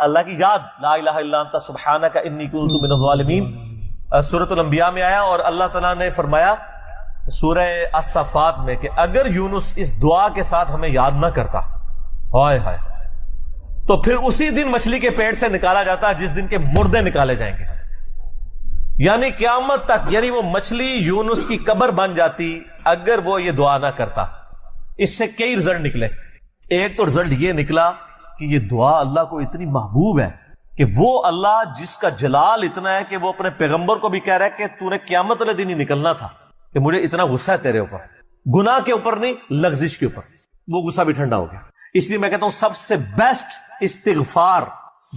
اللہ کی یاد، لا الہ الا انت سبحانک انی کنت من الظالمین، سورۃ الانبیاء میں آیا، اور اللہ تعالیٰ نے فرمایا سورہ الصفات میں کہ اگر یونس اس دعا کے ساتھ ہمیں یاد نہ کرتا، ہائے ہائے، تو پھر اسی دن مچھلی کے پیٹ سے نکالا جاتا جس دن کے مردے نکالے جائیں گے، یعنی قیامت تک، یعنی وہ مچھلی یونس کی قبر بن جاتی اگر وہ یہ دعا نہ کرتا۔ اس سے کئی رزلٹ نکلے۔ ایک تو رزلٹ یہ نکلا کہ یہ دعا اللہ کو اتنی محبوب ہے کہ وہ اللہ جس کا جلال اتنا ہے کہ وہ اپنے پیغمبر کو بھی کہہ رہا ہے کہ تو نے قیامت والے دن ہی نکلنا تھا، کہ مجھے اتنا غصہ ہے تیرے اوپر، گناہ کے اوپر نہیں، لغزش کے اوپر، وہ غصہ بھی ٹھنڈا ہو گیا۔ اس لیے میں کہتا ہوں سب سے بیسٹ استغفار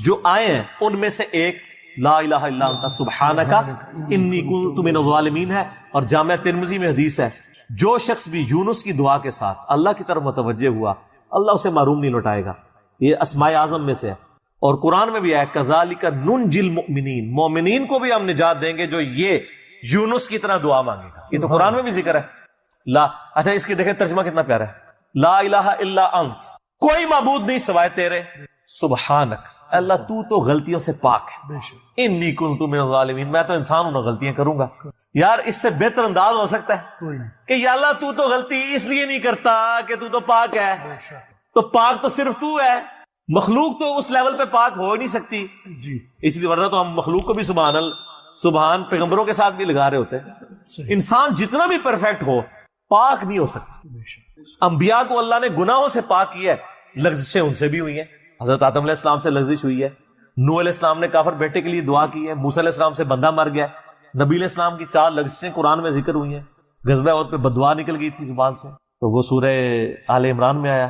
جو آئے ہیں ان میں سے ایک لا الہ الا انت سبحانک انی کنت من الظالمین ہے، اور جامعہ ترمذی میں حدیث ہے جو شخص بھی یونس کی دعا کے ساتھ اللہ کی طرف متوجہ ہوا اللہ اسے محروم نہیں لوٹائے گا۔ یہ اسماء اعظم میں سے ہے، اور قرآن میں بھی ہے کذالک ننجی المؤمنین، مومنین کو بھی ہم نجات دیں گے جو یہ یونس کی طرح دعا مانگے گا۔ یہ تو قرآن میں بھی ذکر ہے۔ لا اچھا اس کی دیکھیں ترجمہ کتنا پیارا ہے، لا الہ الا انت، کوئی معبود نہیں سوائے تیرے، سبحانک، اللہ تو غلطیوں سے پاک ہے، انی کنت من الظالمین، میں تو انسان ہوں، غلطیاں کروں گا۔ یار اس سے بہتر انداز ہو سکتا ہے کہ یا اللہ تو غلطی اس لیے نہیں کرتا کہ تو پاک ہے، تو پاک تو صرف تو ہے، مخلوق تو اس لیول پہ پاک ہو ہی نہیں سکتی جی، اس لیے ورنہ تو ہم مخلوق کو بھی سبحان پیغمبروں کے ساتھ بھی لگا رہے ہوتے ہیں۔ انسان جتنا بھی پرفیکٹ ہو پاک نہیں ہو سکتا۔ انبیاء کو اللہ نے گناہوں سے پاک کیا ہے، لغزشیں ان سے بھی ہوئی ہیں، حضرت آدم علیہ السلام سے لغزش ہوئی ہے، نوح علیہ السلام نے کافر بیٹے کے لیے دعا کی ہے، موسیٰ علیہ السلام سے بندہ مر گیا ہے، نبی علیہ السلام کی 4 لغزشیں قرآن میں ذکر ہوئی ہیں، غزوہ احد پہ بددعا نکل گئی تھی زبان سے، تو وہ سورہ آل عمران میں آیا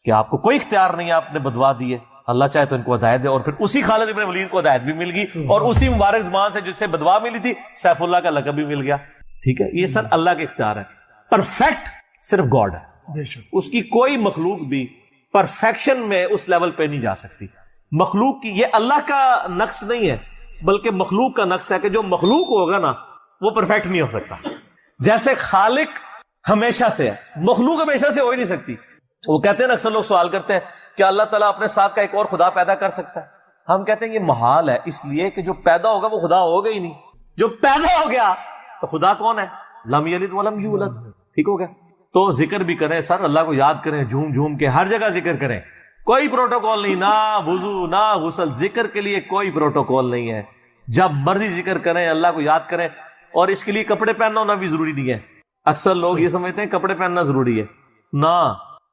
کہ آپ کو کوئی اختیار نہیں ہے، آپ نے بددعا دی ہے، اللہ چاہے تو ان کو ہدایت دے، اور پھر اسی خالد ابن ولید کو ہدایت بھی مل گئی، اور اسی مبارک زبان سے جس سے بددعا ملی تھی سیف اللہ کا لقب بھی مل گیا۔ ٹھیک ہے، یہ سر اللہ کے اختیار ہے، پرفیکٹ صرف گاڈ ہے، اس کی کوئی مخلوق بھی پرفیکشن میں اس لیول پہ نہیں جا سکتی۔ مخلوق کی، یہ اللہ کا نقص نہیں ہے بلکہ مخلوق کا نقص ہے کہ جو مخلوق ہوگا نا وہ پرفیکٹ نہیں ہو سکتا۔ جیسے خالق ہمیشہ سے ہے، مخلوق ہمیشہ سے ہو ہی نہیں سکتی۔ وہ کہتے ہیں نا، اکثر لوگ سوال کرتے ہیں کہ اللہ تعالیٰ اپنے ساتھ کا ایک اور خدا پیدا کر سکتا ہے؟ ہم کہتے ہیں یہ محال ہے، اس لیے کہ جو پیدا ہوگا وہ خدا ہوگا ہی نہیں، جو پیدا ہو گیا تو خدا کون ہے؟ لم یلد ولم یولد۔ ٹھیک ہو گیا؟ تو ذکر بھی کریں سر، اللہ کو یاد کریں، جھوم جھوم کے ہر جگہ ذکر کریں، کوئی پروٹوکول نہیں، نہ وضو نہ غسل، ذکر کے لیے کوئی پروٹوکول نہیں ہے، جب مرضی ذکر کریں، اللہ کو یاد کریں، اور اس کے لیے کپڑے پہننا ہونا بھی ضروری نہیں ہے۔ اکثر لوگ یہ سمجھتے ہیں کپڑے پہننا ضروری ہے، نہ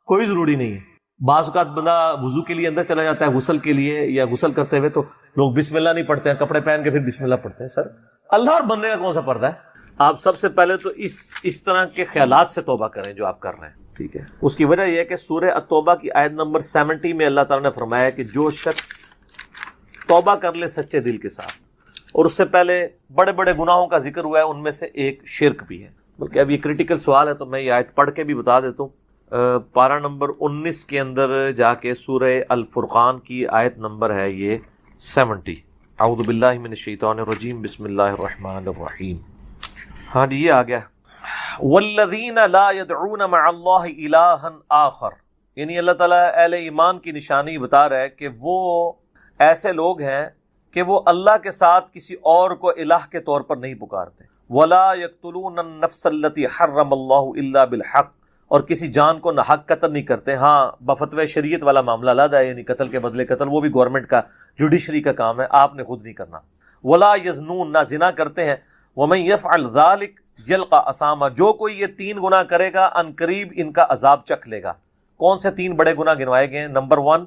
کوئی ضروری نہیں ہے۔ بعض اوقات بندہ وضو کے لیے اندر چلا جاتا ہے غسل کے لیے، یا غسل کرتے ہوئے تو لوگ بسم اللہ نہیں پڑھتے ہیں، کپڑے پہن کے پھر بسم اللہ پڑھتے ہیں۔ سر اللہ اور بندے کا کون سا پردہ ہے؟ آپ سب سے پہلے تو اس طرح کے خیالات سے توبہ کریں جو آپ کر رہے ہیں، ٹھیک ہے؟ اس کی وجہ یہ ہے کہ سورہ التوبہ کی آیت نمبر 70 میں اللہ تعالیٰ نے فرمایا کہ جو شخص توبہ کر لے سچے دل کے ساتھ، اور اس سے پہلے بڑے بڑے گناہوں کا ذکر ہوا ہے، ان میں سے ایک شرک بھی ہے، بلکہ اب یہ کریٹیکل سوال ہے تو میں یہ آیت پڑھ کے بھی بتا دیتا ہوں۔ پارہ نمبر 19 کے اندر جا کے سورہ الفرقان کی آیت نمبر ہے یہ 70۔ اعوذ باللہ من الشیطان الرجیم، بسم اللہ الرحمن الرحیم۔ ہاں جی، یہ آ گیا، والذین لا يدعون مع اللہ الہا آخر، یعنی اللہ تعالیٰ اہل ایمان کی نشانی بتا رہا ہے کہ وہ ایسے لوگ ہیں کہ وہ اللہ کے ساتھ کسی اور کو الہ کے طور پر نہیں پکارتے، ولا يقتلون النفس التي حرم اللہ الا بالحق، اور کسی جان کو ناحق قتل نہیں کرتے۔ ہاں بفتوی شریعت والا معاملہ علیحدہ ہے، یعنی قتل کے بدلے قتل، وہ بھی گورنمنٹ کا جوڈیشری کا کام ہے، آپ نے خود نہیں کرنا۔ ولا یزنون، نہ زنا کرتے ہیں۔ ومن یفعل ذلک یلقى اثاما، جو کوئی یہ 3 گناہ کرے گا ان قریب ان کا عذاب چکھ لے گا۔ کون سے 3 بڑے گناہ گنوائے گئے ہیں؟ نمبر 1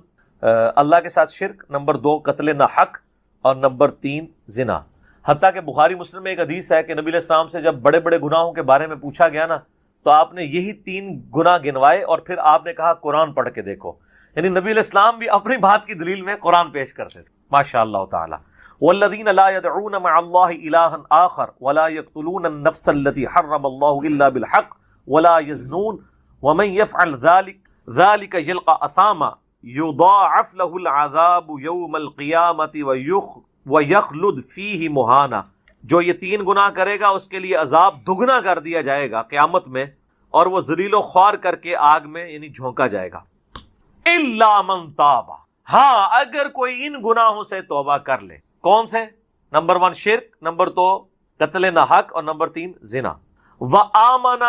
اللہ کے ساتھ شرک، نمبر 2 قتل ناحق، اور نمبر 3 زنا۔ حتیٰ کہ بخاری مسلم میں ایک حدیث ہے کہ نبی علیہ السلام سے جب بڑے بڑے گناہوں کے بارے میں پوچھا گیا نا تو آپ نے یہی 3 گناہ گنوائے، اور پھر آپ نے کہا قرآن پڑھ کے دیکھو، یعنی نبی علیہ السلام بھی اپنی بات کی دلیل میں قرآن پیش کرتے تھے، ماشاء اللہ تعالی۔ والذین لا يدعون مع اللہ الہا آخر ولا يقتلون النفس التي حرم اللہ الا بالحق ولا يزنون ومن يفعل ذلك يلقى اثاما يضاعف له العذاب يوم القیامة ويخلد فيه مہانا، جو یہ 3 گناہ کرے گا اس کے لیے عذاب دگنا کر دیا جائے گا قیامت میں، اور وہ ذلیل و خوار کر کے آگ میں یعنی جھونکا جائے گا۔ الا من تاب، ہاں اگر کوئی ان گناہوں سے توبہ کر لے. کون سے؟ نمبر 1 شرک، نمبر 2 قتل نہ حق، اور نمبر 3 زنا. وآمن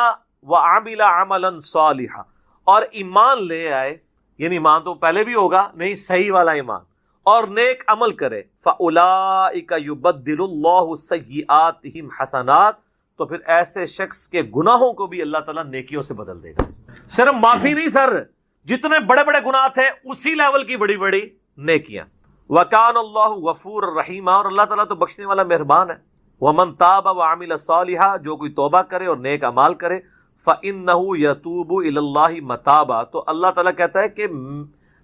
وعمل عملا صالحا، اور ایمان لے آئے، یعنی ایمان تو پہلے بھی ہوگا، نہیں صحیح والا ایمان، اور نیک عمل کرے. فاولئک یبدل اللہ سیئاتہم حسنات، تو پھر ایسے شخص کے گناہوں کو بھی اللہ تعالیٰ نیکیوں سے بدل دے گا. صرف معافی نہیں سر، جتنے بڑے بڑے گناہ تھے اسی لیول کی بڑی بڑی نیکیاں. وکان اللہ غفور الرحیم، اور اللہ تعالیٰ تو بخشنے والا مہربان ہے. ومن تاب وعمل صالحا، جو کوئی توبہ کرے اور نیک اعمال کرے، فإنہ یتوب الی اللہ متابا، تو اللہ تعالیٰ کہتا ہے کہ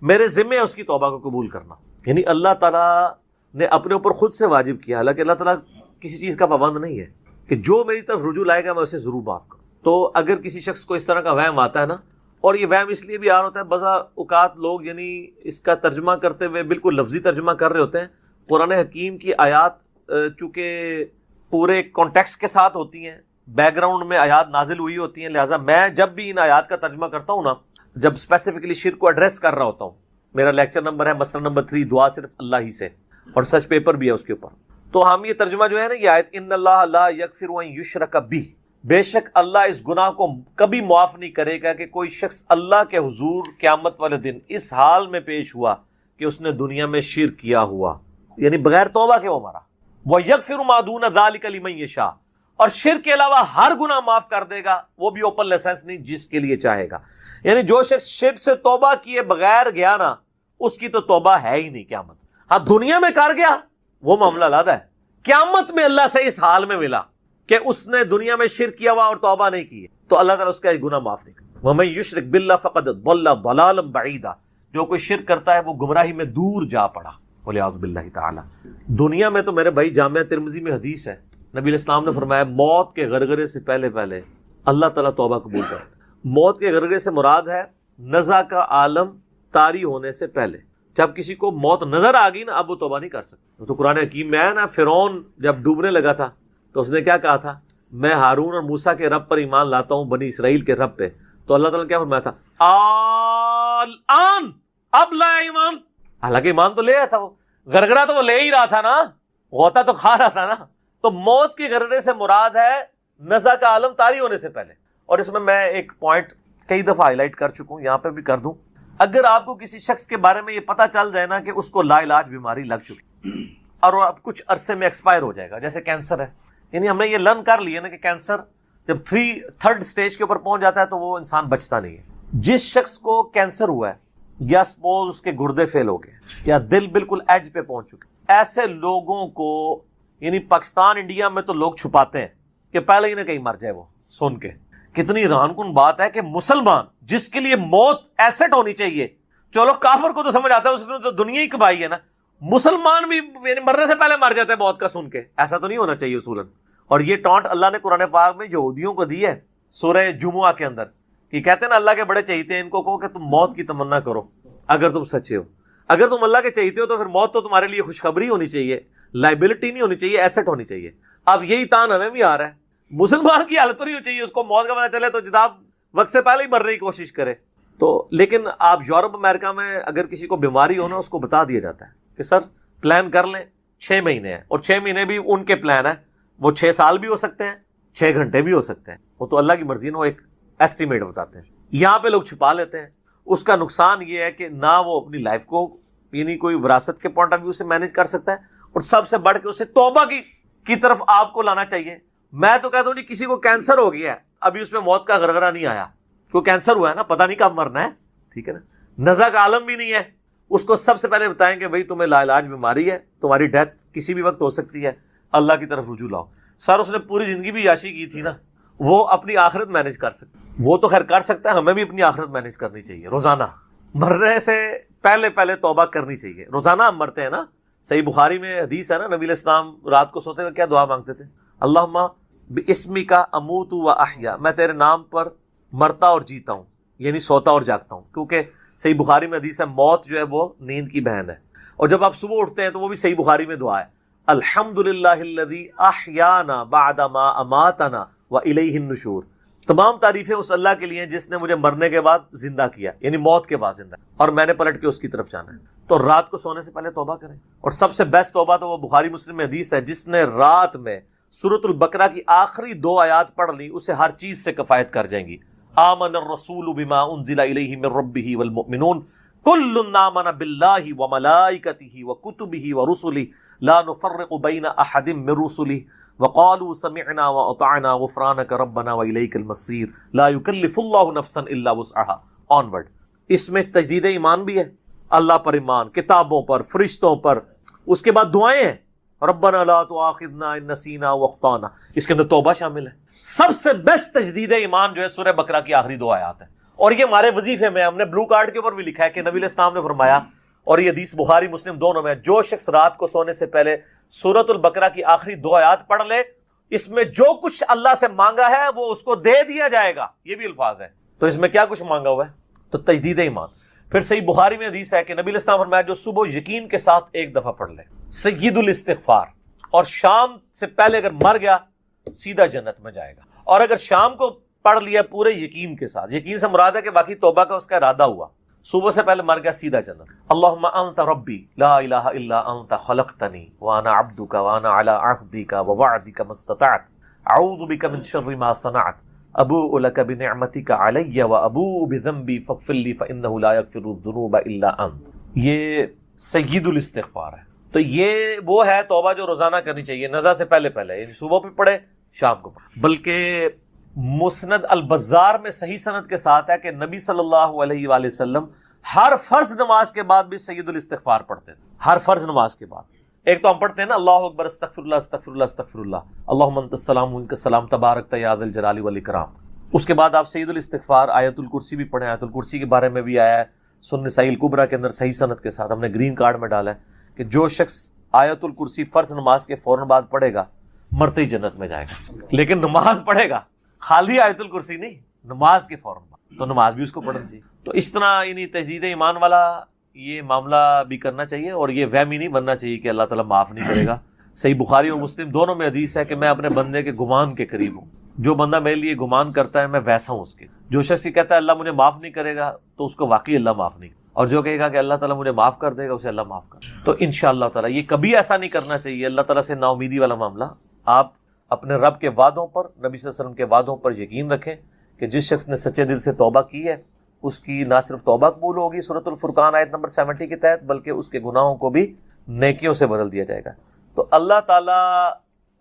میرے ذمہ ہے اس کی توبہ کو قبول کرنا. یعنی اللہ تعالیٰ نے اپنے اوپر خود سے واجب کیا، حالانکہ اللہ تعالیٰ کسی چیز کا پابند نہیں ہے کہ جو میری طرف رجوع لائے گا میں اسے ضرور معاف کروں. تو اگر کسی شخص کو اس طرح کا وہم آتا ہے نا، اور یہ وہم اس لیے بھی آ رہا ہوتا ہے، بعض اوقات لوگ یعنی اس کا ترجمہ کرتے ہوئے بالکل لفظی ترجمہ کر رہے ہوتے ہیں. قرآن حکیم کی آیات چونکہ پورے کانٹیکسٹ کے ساتھ ہوتی ہیں، بیک گراؤنڈ میں آیات نازل ہوئی ہوتی ہیں، لہٰذا میں جب بھی ان آیات کا ترجمہ کرتا ہوں نا، جب اسپیسیفکلی شرک کو ایڈریس کر رہا ہوتا ہوں، میرا لیکچر نمبر ہے مسئلہ نمبر 3 دعا صرف اللہ ہی سے، اور سچ پیپر بھی ہے اس کے اوپر. تو ہم یہ ترجمہ جو ہے نا، یہ آیت ان اللہ لا یغفر ان یشرک بہ، بے شک اللہ اس گناہ کو کبھی معاف نہیں کرے گا کہ کوئی شخص اللہ کے حضور قیامت والے دن اس حال میں پیش ہوا کہ اس نے دنیا میں شرک کیا ہوا، یعنی بغیر توبہ کے وہ مرا. وَيَغْفِرُ مَا دُونَ ذَلِكَ لِمَن يَشَاءُ، اور شرک کے علاوہ ہر گناہ معاف کر دے گا، وہ بھی اوپن لائسنس نہیں، جس کے لیے چاہے گا. یعنی جو شخص شرک سے توبہ کیے بغیر گیا نا، اس کی تو توبہ ہے ہی نہیں قیامت. ہاں دنیا میں کر گیا وہ معاملہ علیحدہ ہے، قیامت میں اللہ سے اس حال میں ملا کہ اس نے دنیا میں شرک کیا ہوا اور توبہ نہیں کی، تو اللہ تعالیٰ اس کا گناہ معاف نہیں کرتا. وَمَن يُشْرِكْ بِاللَّهِ فَقَدْ ضَلَّ ضَلَالًا بَعِيدًا، جو کوئی شرک کرتا ہے وہ گمراہی میں دور جا پڑا. وَلِعَوْذُ بِاللَّهِ تَعَالَى. دنیا میں تو میرے بھائی جامعہ ترمذی میں حدیث ہے، نبی علیہ السلام نے فرمایا موت کے غرغرے سے پہلے پہلے اللہ تعالیٰ توبہ قبول کرتا ہے. موت کے غرغرے سے مراد ہے نزع کا عالم طاری ہونے سے پہلے. جب کسی کو موت نظر آ گئی نا، اب وہ توبہ نہیں کر سکتا. تو قرآن حکیم میں ہے نا، فرعون جب ڈوبنے لگا تھا تو اس نے کیا کہا تھا؟ میں ہارون اور موسیٰ کے رب پر ایمان لاتا ہوں، بنی اسرائیل کے رب پہ. تو اللہ تعالیٰ نے کیا فرمایا تھا؟ الآن، اب لایا ایمان. حالانکہ ایمان تو لے آیا تھا، وہ غرغرہ تو وہ لے ہی رہا تھا نا، غوطہ تو کھا رہا تھا نا. تو موت کے غرغرے سے مراد ہے نزع کا عالم طاری ہونے سے پہلے. اور اس میں ایک پوائنٹ کئی دفعہ ہائی لائٹ کر چکا ہوں، یہاں پہ بھی کر دوں. اگر آپ کو کسی شخص کے بارے میں یہ پتا چل جائے نا کہ اس کو لا علاج بیماری لگ چکی اور وہ اب کچھ عرصے میں ایکسپائر ہو جائے گا، جیسے کینسر ہے، یعنی ہم نے یہ لرن کر لیا نا کہ کینسر جب 3rd سٹیج کے اوپر پہنچ جاتا ہے تو وہ انسان بچتا نہیں ہے. جس شخص کو کینسر ہوا ہے، یا سپوز اس کے گردے فیل ہو گئے، یا دل بالکل ایج پہ پہنچ چکے، ایسے لوگوں کو یعنی پاکستان انڈیا میں تو لوگ چھپاتے ہیں کہ پہلے ہی نہ کہیں مر جائے. وہ سن کے کتنی ران کن بات ہے کہ مسلمان جس کے لیے موت ایسٹ ہونی چاہیے، چلو کافر کو تو سمجھ آتا ہے، اس نے تو دنیا ہی کمائی ہے نا، مسلمان بھی مرنے سے پہلے مر جاتا ہے موت کا سن کے. ایسا تو نہیں ہونا چاہیے اصولاً. اور یہ ٹانٹ اللہ نے قرآن پاک میں یہودیوں کو دی ہے سورہ جمعہ کے اندر، کہ کہتے ہیں نا اللہ کے بڑے چہیتے ہیں، ان کو کہو کہ تم موت کی تمنا کرو اگر تم سچے ہو. اگر تم اللہ کے چہیتے ہو تو پھر موت تو تمہارے لیے خوشخبری ہونی چاہیے، لائبلٹی نہیں ہونی چاہیے، ایسٹ ہونی چاہیے. اب یہی تان ہمیں بھی آ رہا ہے، مسلمان کی حالت تو نہیں ہونی چاہیے، اس کو موت کا پتہ چلے تو جناب وقت سے پہلے ہی مرنے کی کوشش کرے. تو لیکن آپ یورپ امریکہ میں اگر کسی کو بیماری ہو نا، اس کو بتا دیا جاتا ہے کہ سر پلان کر لیں 6 مہینے ہیں، اور 6 مہینے بھی ان کے پلان ہے، وہ 6 سال بھی ہو سکتے ہیں، 6 گھنٹے بھی ہو سکتے ہیں، وہ تو اللہ کی مرضی ہے، وہ ایک ایسٹیمیٹ بتاتے ہیں. یہاں پہ لوگ چھپا لیتے ہیں. اس کا نقصان یہ ہے کہ نہ وہ اپنی لائف کو یعنی کوئی وراثت کے پوائنٹ آف ویو سے مینج کر سکتا ہے، اور سب سے بڑھ کے اسے توبہ کی طرف آپ کو لانا چاہیے. میں تو کہتا ہوں نہیں، کسی کو کینسر ہو گیا ہے، ابھی اس میں موت کا غرغرہ نہیں آیا، کو کینسر ہوا ہے نا، پتہ نہیں کب مرنا ہے، ٹھیک ہے نا، نزع کا عالم بھی نہیں ہے، اس کو سب سے پہلے بتائیں کہ بھائی تمہیں لا علاج بیماری ہے، تمہاری ڈیتھ کسی بھی وقت ہو سکتی ہے، اللہ کی طرف رجوع لاؤ. سر اس نے پوری زندگی بھی عیاشی کی تھی نا، وہ اپنی آخرت مینج کر سکتا، وہ تو خیر کر سکتا ہے، ہمیں بھی اپنی آخرت مینج کرنی چاہیے. روزانہ مرنے سے پہلے توبہ کرنی چاہیے. روزانہ ہم مرتے ہیں نا، صحیح بخاری میں حدیث ہے نا، نبی علیہ السلام رات کو سوتے ہوئے کیا دعا مانگتے تھے؟ اللہم باسمک اموت و احیا، میں تیرے نام پر مرتا اور جیتا ہوں، یعنی سوتا اور جاگتا ہوں. کیونکہ صحیح بخاری میں حدیث ہے موت جو ہے وہ نیند کی بہن ہے. اور جب آپ صبح اٹھتے ہیں تو وہ بھی صحیح بخاری میں دعا ہے، الحمدللہ الذی احیانا بعد ما اماتنا والیہ النشور. تمام تعریفیں اس اللہ کے لیے ہیں جس نے مجھے مرنے کے بعد زندہ کیا، یعنی موت کے بعد زندہ، اور میں نے پلٹ کے اس کی طرف جانا ہے۔ تو رات کو سونے سے پہلے توبہ کریں، اور سب سے بیسٹ توبہ تو وہ بخاری مسلم میں حدیث ہے، جس نے رات میں سورۃ البقرہ کی آخری 2 آیات پڑھ لی اسے ہر چیز سے کفایت کر جائیں گی۔ آمن الرسول بما انزل الیہ من ربہ والمؤمنون کل آمن باللہ وملائکتہ وکتبہ ورسلہ لا نفرق بین احد من رسلہ وقالوا سمعنا واطعنا غفرانک ربنا والیک المصیر لا یکلف اللہ نفسا الا وسعها آنورڈ۔ اس میں تجدید ایمان بھی ہے، اللہ پر ایمان، کتابوں پر، فرشتوں پر، اس کے بعد دعائیں ہیں، ربنا لا تؤاخذنا ان نسینا واخطانا، اس کے اندر توبہ شامل ہے۔ سب سے بیسٹ تجدید ایمان جو ہے سورہ بقرہ کی آخری 2 آیات ہیں، اور یہ ہمارے وظیفے میں ہم نے بلو کارڈ کے اوپر بھی لکھا ہے کہ نبی علیہ السلام نے فرمایا، اور یہ حدیث بخاری مسلم دونوں میں، جو شخص رات کو سونے سے پہلے سورۃ البقرہ کی آخری 2 آیات پڑھ لے، اس میں جو کچھ اللہ سے مانگا ہے وہ اس کو دے دیا جائے گا، یہ بھی الفاظ ہے۔ تو اس میں کیا کچھ مانگا ہوا ہے؟ تو تجدید ایمان۔ پھر صحیح بخاری میں حدیث ہے کہ نبی علیہ السلام فرمایا جو صبح یقین کے ساتھ ایک دفعہ پڑھ لے سید الاستغفار، اور شام سے پہلے اگر مر گیا سیدھا جنت میں جائے گا، اور اگر شام کو پڑھ لیا پورے یقین کے ساتھ، یقین سے مراد ہے کہ باقی توبہ کا اس کا ارادہ ہوا، صبح سے پہلے مر گیا سیدھا جنت۔ اللہم انت ربی لا الہ الا انت خلقتنی وانا عبدک وانا علی عہدک ووعدک ما استطعت اعوذ بک من شر ما صنعت ابوء لک بنعمتک علی وابوء بذنبی فاغفر لی فانہ لا یغفر الذنوب الا انت۔ یہ سید الاستغفار ہے۔ تو یہ وہ ہے توبہ جو روزانہ کرنی چاہیے، نزا سے پہلے پہلے، یعنی صبح بھی پڑھے شام کو پڑھے۔ بلکہ مسند البزار میں صحیح سند کے ساتھ ہے کہ نبی صلی اللہ علیہ وآلہ وسلم ہر فرض نماز کے بعد بھی سید الاستغفار پڑھتے تھے، ہر فرض نماز کے بعد۔ ایک تو ہم پڑھتے ہیں نا اللہ اکبر استغفر اللہ استغفر اللہ استغفر اللہ اللہم انت السلام ومنک السلام تبارک یا ذا الجلال والاکرام۔ اس کے بعد آپ سید الاستغفار آیت الکرسی بھی پڑھیں، آیت الکرسی کے بارے میں بھی آیا ہے سنن نسائی الکبریٰ کے اندر صحیح سند کے ساتھ، ہم نے گرین کارڈ میں ڈالا ہے کہ جو شخص آیت الکرسی فرض نماز کے فوراً بعد پڑھے گا مرتے ہی جنت میں جائے گا۔ لیکن نماز پڑھے گا، خالی آیت الکرسی نہیں، نماز کے فوراً بعد، تو نماز بھی اس کو پڑھنا چاہیے۔ تو اس طرح یعنی تجدید ایمان والا یہ معاملہ بھی کرنا چاہیے، اور یہ وہم ہی نہیں بننا چاہیے کہ اللہ تعالیٰ معاف نہیں کرے گا۔ صحیح بخاری اور مسلم دونوں میں حدیث ہے کہ میں اپنے بندے کے گمان کے قریب ہوں، جو بندہ میرے لیے گمان کرتا ہے میں ویسا ہوں اس کے۔ جو شخص یہ کہتا ہے اللہ مجھے معاف نہیں کرے گا تو اس کو واقعی اللہ معاف نہیں کرے، اور جو کہے گا کہ اللہ تعالیٰ مجھے معاف کر دے گا اسے اللہ معاف کر دے گا۔ تو انشاءاللہ تعالیٰ یہ کبھی ایسا نہیں کرنا چاہیے اللہ تعالیٰ سے نا امیدی والا معاملہ۔ آپ اپنے رب کے وعدوں پر، نبی صلی اللہ علیہ وسلم کے وعدوں پر یقین رکھیں کہ جس شخص نے سچے دل سے توبہ کی ہے اس کی نہ صرف توبہ قبول ہوگی سورۃ الفرقان آیت نمبر 70 کے تحت، بلکہ اس کے گناہوں کو بھی نیکیوں سے بدل دیا جائے گا۔ تو اللہ تعالیٰ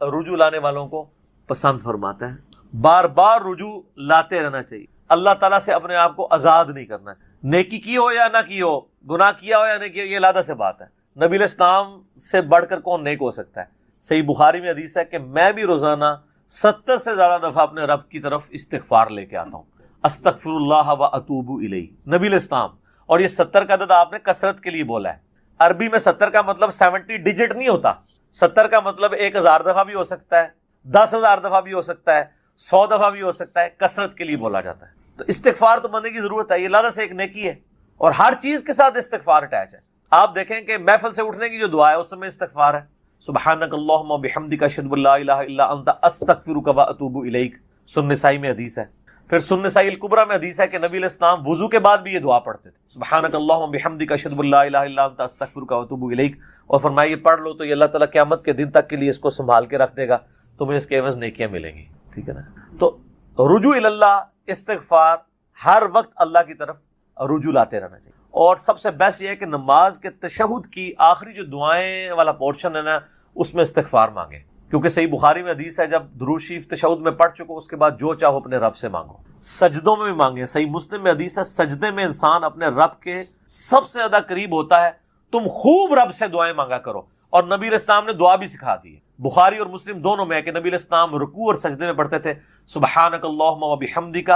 رجوع لانے والوں کو پسند فرماتا ہے، بار بار رجوع لاتے رہنا چاہیے، اللہ تعالیٰ سے اپنے آپ کو آزاد نہیں کرنا چاہیے۔ نیکی کی ہو یا نہ کی ہو، گناہ کیا ہو یا نہیں کیا، یہ علیحدہ سے بات ہے۔ نبی علیہ السلام سے بڑھ کر کون نیک ہو سکتا ہے؟ صحیح بخاری میں حدیث ہے کہ میں بھی روزانہ 70 سے زیادہ دفعہ اپنے رب کی طرف استغفار لے کے آتا ہوں، استغفر اللہ و اتوب الیہ، نبی علیہ السلام۔ اور یہ 70 کا عدد آپ نے کثرت کے لیے بولا ہے۔ عربی میں 70 کا مطلب 70 ڈیجٹ نہیں ہوتا، 70 کا مطلب 1000 دفعہ بھی ہو سکتا ہے، 10,000 دفعہ بھی ہو سکتا ہے، 100 دفعہ بھی ہو سکتا ہے، کثرت کے لیے بولا جاتا ہے۔ تو استغفار تو بندے کی ضرورت ہے، یہ اللہ سے ایک نیکی ہے، اور ہر چیز کے ساتھ استغفار اٹیچ ہے۔ آپ دیکھیں کہ محفل سے اٹھنے کی جو دعا ہے اس میں استغفار ہے، سبحانک اللہم و بحمدک اشہد ان لا الہ الا انت استغفرک و اتوب الیک، سنن نسائی میں حدیث ہے۔ پھر سنن نسائی الکبریٰ میں حدیث ہے کہ نبی علیہ السلام وضو کے بعد بھی یہ دعا پڑھتے تھے، سبحانک اللہم و بحمدک اشہد ان لا الہ الا انت استغفرک و اتوب الیک، اور فرمایا یہ پڑھ لو تو یہ اللہ تعالیٰ قیامت کے دن تک کے لیے اس کو سنبھال کے رکھ دے گا، تمہیں اس کے عوض نیکیاں ملیں گی، ٹھیک ہے نا۔ تو رجوع اللہ، استغفار، ہر وقت اللہ کی طرف رجوع لاتے رہنا چاہیے۔ اور سب سے بیسٹ یہ ہے کہ نماز کے تشہد کی آخری جو دعائیں والا پورشن ہے نا اس میں استغفار مانگیں، کیونکہ صحیح بخاری میں حدیث ہے جب درود شریف تشہد میں پڑھ چکو اس کے بعد جو چاہو اپنے رب سے مانگو، سجدوں میں بھی مانگیں۔ صحیح مسلم میں حدیث ہے سجدے میں انسان اپنے رب کے سب سے زیادہ قریب ہوتا ہے، تم خوب رب سے دعائیں مانگا کرو۔ اور نبی علیہ السلام نے دعا بھی سکھا دی ہے، بخاری اور مسلم دونوں میں ہے کہ نبی علیہ السلام رکوع اور سجدے میں پڑھتے تھے سبحانک اللہم و بحمدک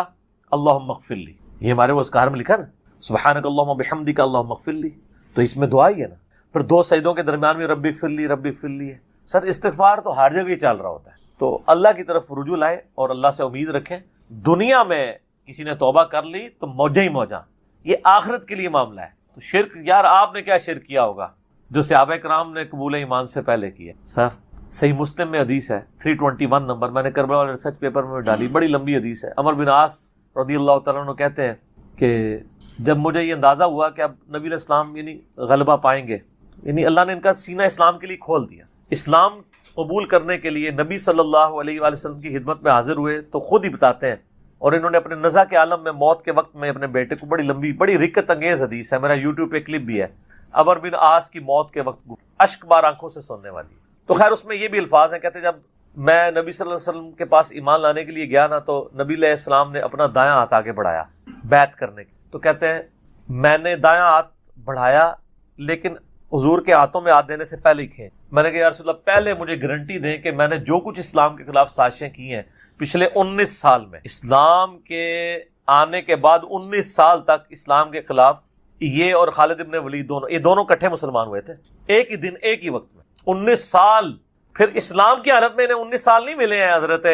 اللہم اغفر لی، یہ ہمارے وہ اذکار میں لکھا نا، سبحانک اللہم و بحمدک اللہم اغفر لی، تو اس میں دعا ہی ہے نا۔ پھر 2 سجدوں کے درمیان میں رب اغفر لی رب اغفر لی ہے۔ سر استغفار تو ہر جگہ ہی چل رہا ہوتا ہے، تو اللہ کی طرف رجوع لائیں اور اللہ سے امید رکھیں۔ دنیا میں کسی نے توبہ کر لی تو موجیں ہی موجاں، یہ آخرت کے لیے معاملہ ہے۔ تو شرک، یار آپ نے کیا شرک کیا ہوگا جو صحابہ کرام نے قبول ایمان سے پہلے کیا؟ سر صحیح مسلم میں حدیث ہے 321 نمبر، میں نے کربلا والے ریسرچ پیپر میں ڈالی، بڑی لمبی حدیث ہے۔ عمر بن عاص رضی اللہ تعالیٰ عنہ کہتے ہیں کہ جب مجھے یہ اندازہ ہوا کہ اب نبی علیہ السلام یعنی غلبہ پائیں گے، یعنی اللہ نے ان کا سینہ اسلام کے لیے کھول دیا، اسلام قبول کرنے کے لیے نبی صلی اللہ علیہ وآلہ وسلم کی خدمت میں حاضر ہوئے، تو خود ہی بتاتے ہیں، اور انہوں نے اپنے نزع کے عالم میں موت کے وقت میں اپنے بیٹے کو، بڑی لمبی بڑی رکت انگیز حدیث ہے، میرا یوٹیوب پہ کلپ بھی ہے، عمر بن عاص کی موت کے وقت اشک بار آنکھوں سے سونے والی۔ تو خیر اس میں یہ بھی الفاظ ہیں، کہتے ہیں جب میں نبی صلی اللہ علیہ وسلم کے پاس ایمان لانے کے لیے گیا نا، تو نبی علیہ السلام نے اپنا دایاں ہاتھ آگے بڑھایا بیعت کرنے کی، تو کہتے ہیں میں نے دایاں ہاتھ بڑھایا لیکن حضور کے ہاتھوں میں ہاتھ دینے سے پہلے ہی کھینچ، میں نے کہا یا رسول اللہ پہلے مجھے گارنٹی دیں کہ میں نے جو کچھ اسلام کے خلاف سازشیں کی ہیں پچھلے 19 سال میں، اسلام کے آنے کے بعد 19 سال تک اسلام کے خلاف یہ اور خالد ابن ولید دونوں کٹھے مسلمان ہوئے تھے ایک ہی دن ایک ہی وقت میں 19 سال، پھر اسلام کی حالت میں انہیں 19 سال نہیں ملے ہیں حضرت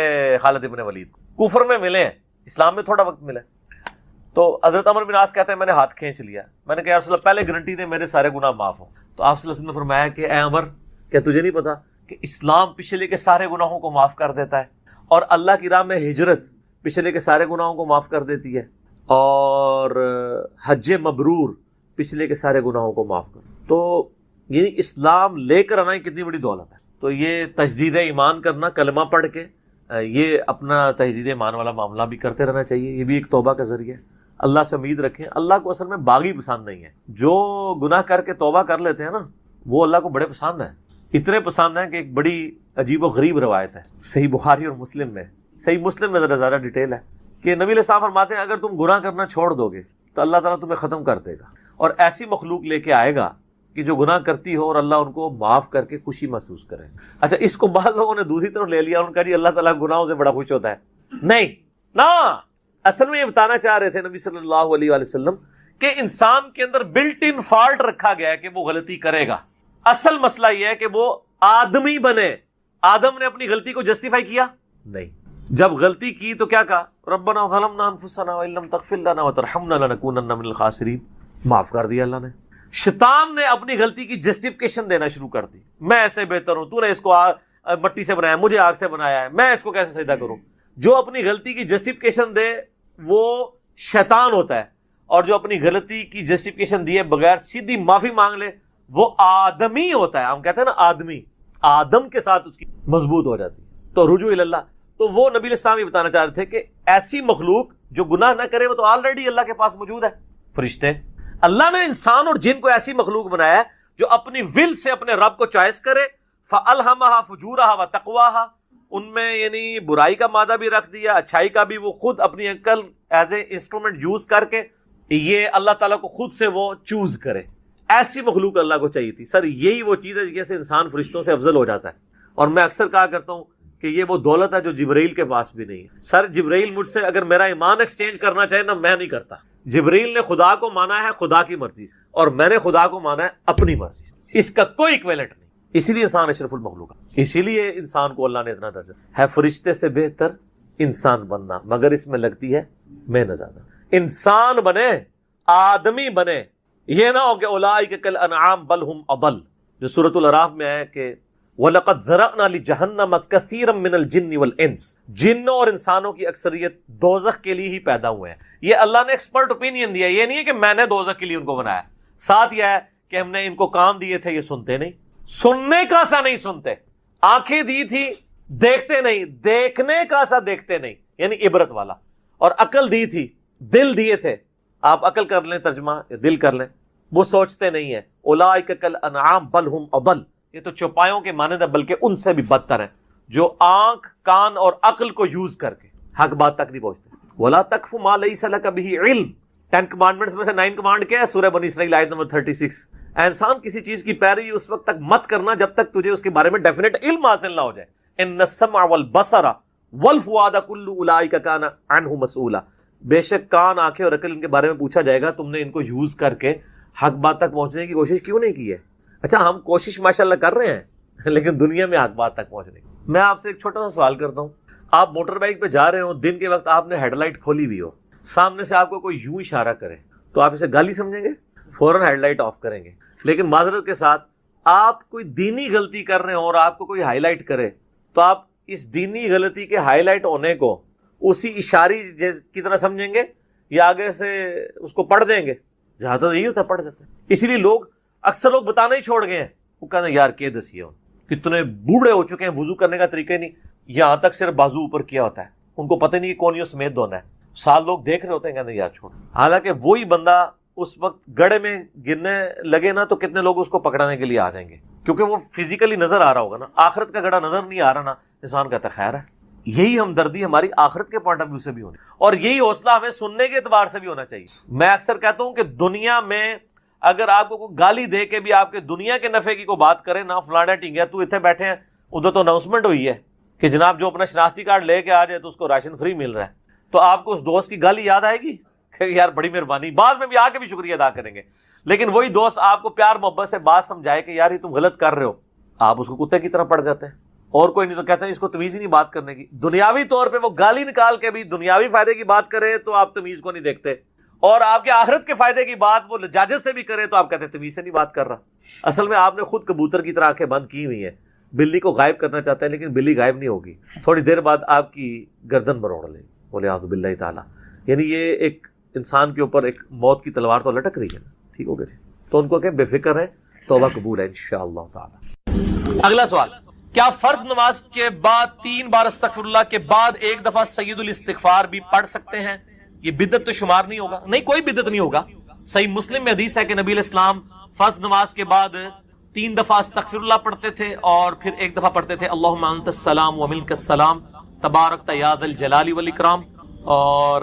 خالد ابن ولید کو، کفر میں ملے ہیں، اسلام میں تھوڑا وقت ملا۔ تو حضرت عمر بن عاص کہتے ہیں میں نے ہاتھ کھینچ لیا، میں نے کہا یا رسول اللہ پہلے گارنٹی دے میرے سارے گناہ معاف ہوں۔ تو آپ صلی اللہ علیہ وسلم نے فرمایا کہ اے عمر، کیا تجھے نہیں پتا کہ اسلام پچھلے کے سارے گناہوں کو معاف کر دیتا ہے، اور اللہ کی راہ میں ہجرت پچھلے کے سارے گناہوں کو معاف کر دیتی ہے، اور حج مبرور پچھلے کے سارے گناہوں کو معاف کر۔ تو یعنی اسلام لے کر آنا کتنی بڑی دولت ہے۔ تو یہ تجدید ایمان کرنا، کلمہ پڑھ کے یہ اپنا تجدید ایمان والا معاملہ بھی کرتے رہنا چاہیے، یہ بھی ایک توبہ کا ذریعہ ہے۔ اللہ سے امید رکھیں، اللہ کو اصل میں باغی پسند نہیں ہے، جو گناہ کر کے توبہ کر لیتے ہیں نا وہ اللہ کو بڑے پسند ہیں، اتنے پسند ہیں کہ ایک بڑی عجیب و غریب روایت ہے صحیح بخاری اور مسلم میں، صحیح مسلم میں ذرا زیادہ ڈیٹیل ہے کہ نبی علیہ السلام فرماتے ہیں اگر تم گناہ کرنا چھوڑ دو گے تو اللہ تعالیٰ تمہیں ختم کر دے گا، اور ایسی مخلوق لے کے آئے گا کہ جو گناہ کرتی ہو اور اللہ ان کو معاف کر کے خوشی محسوس کرے۔ اچھا اس کو بعض لوگوں نے دوسری طرف لے لیا، ان کا جی اللہ تعالیٰ گناہوں سے بڑا خوش ہوتا ہے، نہیں نا، اصل میں یہ بتانا چاہ رہے تھے نبی صلی اللہ علیہ وآلہ وسلم کہ انسان کے اندر بلٹ ان فالٹ رکھا گیا ہے کہ وہ غلطی کرے گا، اصل مسئلہ یہ ہے کہ وہ آدمی بنے۔ آدم نے اپنی غلطی کو جسٹیفائی کیا نہیں، جب غلطی کی تو کیا کہا ربنا ظلمنا انفسنا وان لم تغفر لنا وترحمنا لنکونن من الخاسرین، معاف کر دیا اللہ نے۔ شیطان نے اپنی غلطی کی جسٹیفیکیشن دینا شروع کر دی، میں ایسے بہتر ہوں، تو نے اس کو مٹی سے بنایا، مجھے آگ سے بنایا ہے، میں اس کو کیسے سجدہ کروں۔ جو اپنی غلطی کی جسٹیفیکیشن دے وہ شیطان ہوتا ہے، اور جو اپنی غلطی کی جسٹیفیکیشن دیے بغیر سیدھی معافی مانگ لے وہ آدمی ہوتا ہے۔ ہم کہتے ہیں نا آدمی، آدم کے ساتھ اس کی مضبوط ہو جاتی ہے۔ تو رجوع اللہ، تو وہ نبی علیہ السلام یہ بتانا چاہ رہے تھے کہ ایسی مخلوق جو گناہ نہ کرے وہ تو آلریڈی اللہ کے پاس موجود ہے، فرشتے۔ اللہ نے انسان اور جن کو ایسی مخلوق بنایا ہے جو اپنی ول سے اپنے رب کو چوائس کرے، فَأَلْهَمَهَا فُجُورَهَا وَتَقْوَاهَا، ان میں یعنی برائی کا مادہ بھی رکھ دیا، اچھائی کا بھی، وہ خود اپنی عقل ایز اے انسٹرومنٹ یوز کر کے یہ اللہ تعالیٰ کو خود سے وہ چوز کرے۔ ایسی مخلوق اللہ کو چاہیے تھی۔ سر یہی وہ چیز ہے جیسے انسان فرشتوں سے افضل ہو جاتا ہے، اور میں اکثر کہا کرتا ہوں کہ یہ وہ دولت ہے جو جبرائیل کے پاس بھی نہیں ہے۔ سر جبرائیل مجھ سے اگر میرا ایمان ایکسچینج کرنا چاہے نا، میں نہیں کرتا۔ جبرائیل نے خدا کو مانا ہے خدا کی مرضی سے، اور میں نے خدا کو مانا ہے اپنی مرضی سے، اس کا کوئی اکویلنٹ نہیں۔ اسی لیے انسان اشرف المخلوق ہے، اسی لیے انسان کو اللہ نے اتنا درجہ ہے فرشتے سے بہتر انسان بننا، مگر اس میں لگتی ہے محنت زیادہ۔ انسان بنے، آدمی بنے، یہ نہ ہو کہ اولئک کالانعام بل ہم اضل، جو سورۃ الاعراف میں ہے کہ وَلَقَدْ ذَرَأْنَا لِجَهَنَّمَ كَثِيرًا مِنَ الْجِنِّ وَالْإِنسِ، جنوں اور انسانوں کی اکثریت دوزخ کے لیے ہی پیدا ہوئے ہیں۔ یہ اللہ نے ایکسپرٹ اوپینین دیا، یہ نہیں ہے کہ میں نے دوزخ کے لیے ان کو بنایا۔ ساتھ یہ ہے کہ ہم نے ان کو کام دیے تھے، یہ سنتے نہیں، سننے کا سا نہیں سنتے، آنکھیں دی تھی دیکھتے نہیں، دیکھنے کا سا دیکھتے نہیں، یعنی عبرت والا، اور عقل دی تھی، دل دیے تھے، آپ عقل کر لیں ترجمہ یا دل کر لیں، وہ سوچتے نہیں ہیں۔ اولئک کالانعام بل ہم اضل، یہ تو چوپایوں کے مانند ہے بلکہ ان سے بھی بدتر ہیں، جو آنکھ کان اور عقل کو یوز کر کے حق بات تک نہیں پہنچتے۔ وَلَا تَقْفُ مَا لَيْسَ لَكَ بِهِ علم، 10 کمانڈمنٹس میں سے 9 کمانڈ کیا ہے؟ سورہ بنی اسرائیل آیت نمبر 36۔ انسان کسی چیز کی پیروی اس وقت تک مت کرنا جب تک تجھے اس کے بارے میں ڈیفینیٹ علم حاصل نہ ہو جائے۔ ان السمع والبصر والفؤاد كل اولئک کان عنہ مسئولا، بے شک کان، آنکھیں اور عقل ان کے بارے میں پوچھا جائے گا، تم نے ان کو یوز کر کے حق بات تک پہنچنے کی کوشش کیوں نہیں کی ہے؟ اچھا ہم کوشش ماشاءاللہ کر رہے ہیں لیکن دنیا میں حق بات تک پہنچنے کی۔ میں آپ سے ایک چھوٹا سا سوال کرتا ہوں، آپ موٹر بائک پہ جا رہے ہو، دن کے وقت آپ نے ہیڈ لائٹ کھولی ہوئی ہو، سامنے سے آپ کو کوئی یوں اشارہ کرے تو آپ اسے گالی سمجھیں گے؟ فوراً ہیڈ لائٹ آف کریں گے۔ لیکن معذرت کے ساتھ آپ کوئی دینی غلطی کر رہے ہوں اور آپ کو کوئی ہائی لائٹ کرے تو آپ اس دینی غلطی کے ہائی لائٹ ہونے کو اسی اشاری کی طرح سمجھیں گے یا آگے سے اس کو پڑھ دیں گے؟ جہاں تو یہی ہوتا ہے، پڑھ دیتے ہیں. اسی لیے لوگ اکثر لوگ بتانا ہی چھوڑ گئے ہیں. وہ کہتے ہیں یار کہ دسیے کتنے بوڑھے ہو چکے ہیں، وضو کرنے کا طریقہ نہیں، یہاں تک صرف بازو اوپر کیا ہوتا ہے، ان کو پتہ نہیں کہ کون سمیت دھونا ہے. سال لوگ دیکھ رہے ہوتے ہیں، کہتے ہیں یار چھوڑ. حالانکہ وہی بندہ اس وقت گڑھے میں گرنے لگے نا تو کتنے لوگ اس کو پکڑانے کے لیے آ جائیں گے، کیونکہ وہ فزیکلی نظر آ رہا ہوگا نا. آخرت کا گڑھا نظر نہیں آ رہا نا، انسان کہتا ہے خیر ہے. یہی ہمدردی ہماری آخرت کے پوائنٹ آف ویو سے بھی ہونی، اور یہی حوصلہ ہمیں سننے کے اعتبار سے بھی ہونا چاہیے. میں اکثر کہتا ہوں کہ دنیا میں اگر آپ کو کوئی گالی دے کے بھی آپ کے دنیا کے نفع کی کوئی بات کرے نا، فلانا ٹینگیا تو اتنے بیٹھے ہیں، ادھر تو اناؤنسمنٹ ہوئی ہے کہ جناب جو اپنا شناختی کارڈ لے کے آ جائے تو اس کو راشن فری مل رہا ہے، تو آپ کو اس دوست کی گالی یاد آئے گی کہ یار بڑی مہربانی، بعد میں بھی آ کے بھی شکریہ ادا کریں گے. لیکن وہی دوست آپ کو پیار محبت سے بات سمجھائے کہ یار یہ تم غلط کر رہے ہو، آپ اس کو کتے کی طرح پڑ جاتے ہیں. اور کوئی نہیں تو کہتے ہیں اس کو تمیز ہی نہیں بات کرنے کی. دنیاوی طور پہ وہ گالی نکال کے بھی دنیاوی فائدے کی بات کرے تو آپ تمیز کو نہیں دیکھتے، اور آپ کے آخرت کے فائدے کی بات وہ لجاجت سے بھی کرے تو آپ کہتے ہیں تمیز سے نہیں بات کر رہا. اصل میں آپ نے خود کبوتر کی طرح آنکھیں بند کی ہوئی ہیں، بلی کو غائب کرنا چاہتے ہیں لیکن بلی غائب نہیں ہوگی، تھوڑی دیر بعد آپ کی گردن مروڑ لے. بولے اعوذ باللہ تعالیٰ. یعنی یہ ایک انسان کے اوپر ایک موت کی تلوار تو لٹک رہی ہے نا. ٹھیک ہو گیا تو ان کو کہ بے فکر ہے، توبہ قبول ہے انشاءاللہ تعالی. اگلا سوال، کیا فرض نماز کے بعد 3 بار استغفر اللہ کے بعد ایک دفعہ سید الاستغفار بھی پڑھ سکتے ہیں؟ یہ بدعت تو شمار نہیں ہوگا. نہیں، کوئی بدعت نہیں ہوگا. صحیح مسلم میں حدیث ہے کہ نبی علیہ السلام فرض نماز کے بعد 3 دفعہ استغفر اللہ پڑھتے تھے اور پھر ایک دفعہ پڑھتے تھے اللہم انت السلام ومنک السلام تبارکت یا ذا الجلال والاکرام. اور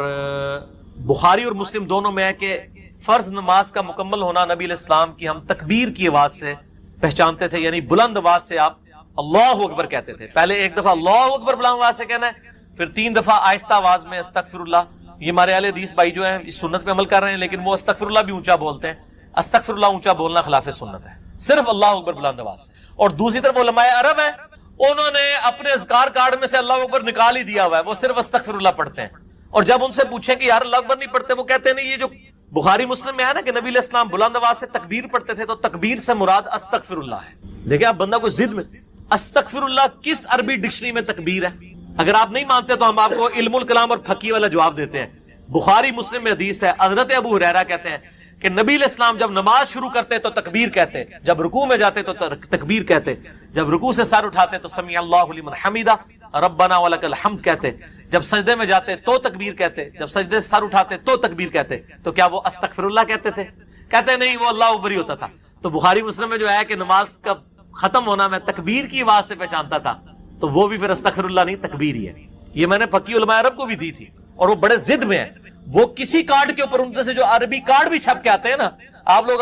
بخاری اور مسلم دونوں میں ہے کہ فرض نماز کا مکمل ہونا نبی علیہ السلام کی ہم تکبیر کی آواز سے پہچانتے تھے، یعنی بلند آواز سے آپ اللہ اکبر کہتے تھے. پہلے ایک دفعہ اللہ اکبر بلند آواز سے کہنا ہے، پھر 3 دفعہ آہستہ آواز میں استغفر اللہ. یہ ہمارے اہل حدیث بھائی جو ہیں اس سنت پہ عمل کر رہے ہیں، لیکن وہ استغفر اللہ بھی اونچا بولتے ہیں. استغفر اللہ اونچا بولنا خلاف سنت ہے، صرف اللہ اکبر بلند آواز سے. اور دوسری طرف علماء عرب ہیں، انہوں نے اپنے اذکار کارڈ میں سے اللہ اکبر نکال ہی دیا ہوا ہے، وہ صرف استغفر اللہ پڑھتے ہیں. اور جب ان سے پوچھیں کہ یار اللہ اکبر نہیں پڑھتے، وہ کہتے ہیں نہیں، یہ جو بخاری مسلم میں ہے نا کہ نبی علیہ السلام بلند آواز سے تکبیر پڑھتے تھے، تو تکبیر سے مراد استغفر اللہ ہے. دیکھیں آپ بندہ کو ضد میں، استغفر اللہ کس عربی ڈکشنری میں تکبیر ہے؟ اگر آپ نہیں مانتے تو ہم آپ کو علم الکلام اور فقہ والا جواب دیتے ہیں. بخاری مسلم میں حدیث ہے، حضرت ابو ہریرہ کہتے ہیں کہ نبی علیہ السلام جب نماز شروع کرتے تو تکبیر کہتے، جب رکوع میں جاتے تو تکبیر کہتے، جب رکوع سے سر اٹھاتے تو سمیع اللہ لمن حمیدہ ربنا ولک الحمد کہتے، جب سجدے میں جاتے تو تکبیر کہتے، جب سجدے سے سر اٹھاتے تو تکبیر کہتے. تو کیا وہ استغفر اللہ کہتے تھے؟ کہتے نہیں، وہ اللہ اکبر ہی ہوتا تھا. تو بخاری مسلم میں جو ہے کہ نماز کا ختم ہونا میں تکبیر کی آواز سے پہچانتا تھا، تو وہ بھی پھر استغفر اللہ نہیں، تکبیر ہی ہے. یہ میں نے فقی علماء عرب کو بھی دی تھی، اور وہ بڑے ضد میں ہیں. وہ کسی کارڈ کے اوپر ان سے جو عربی کارڈ بھی چھپ کے آتے ہیں نا، آپ لوگ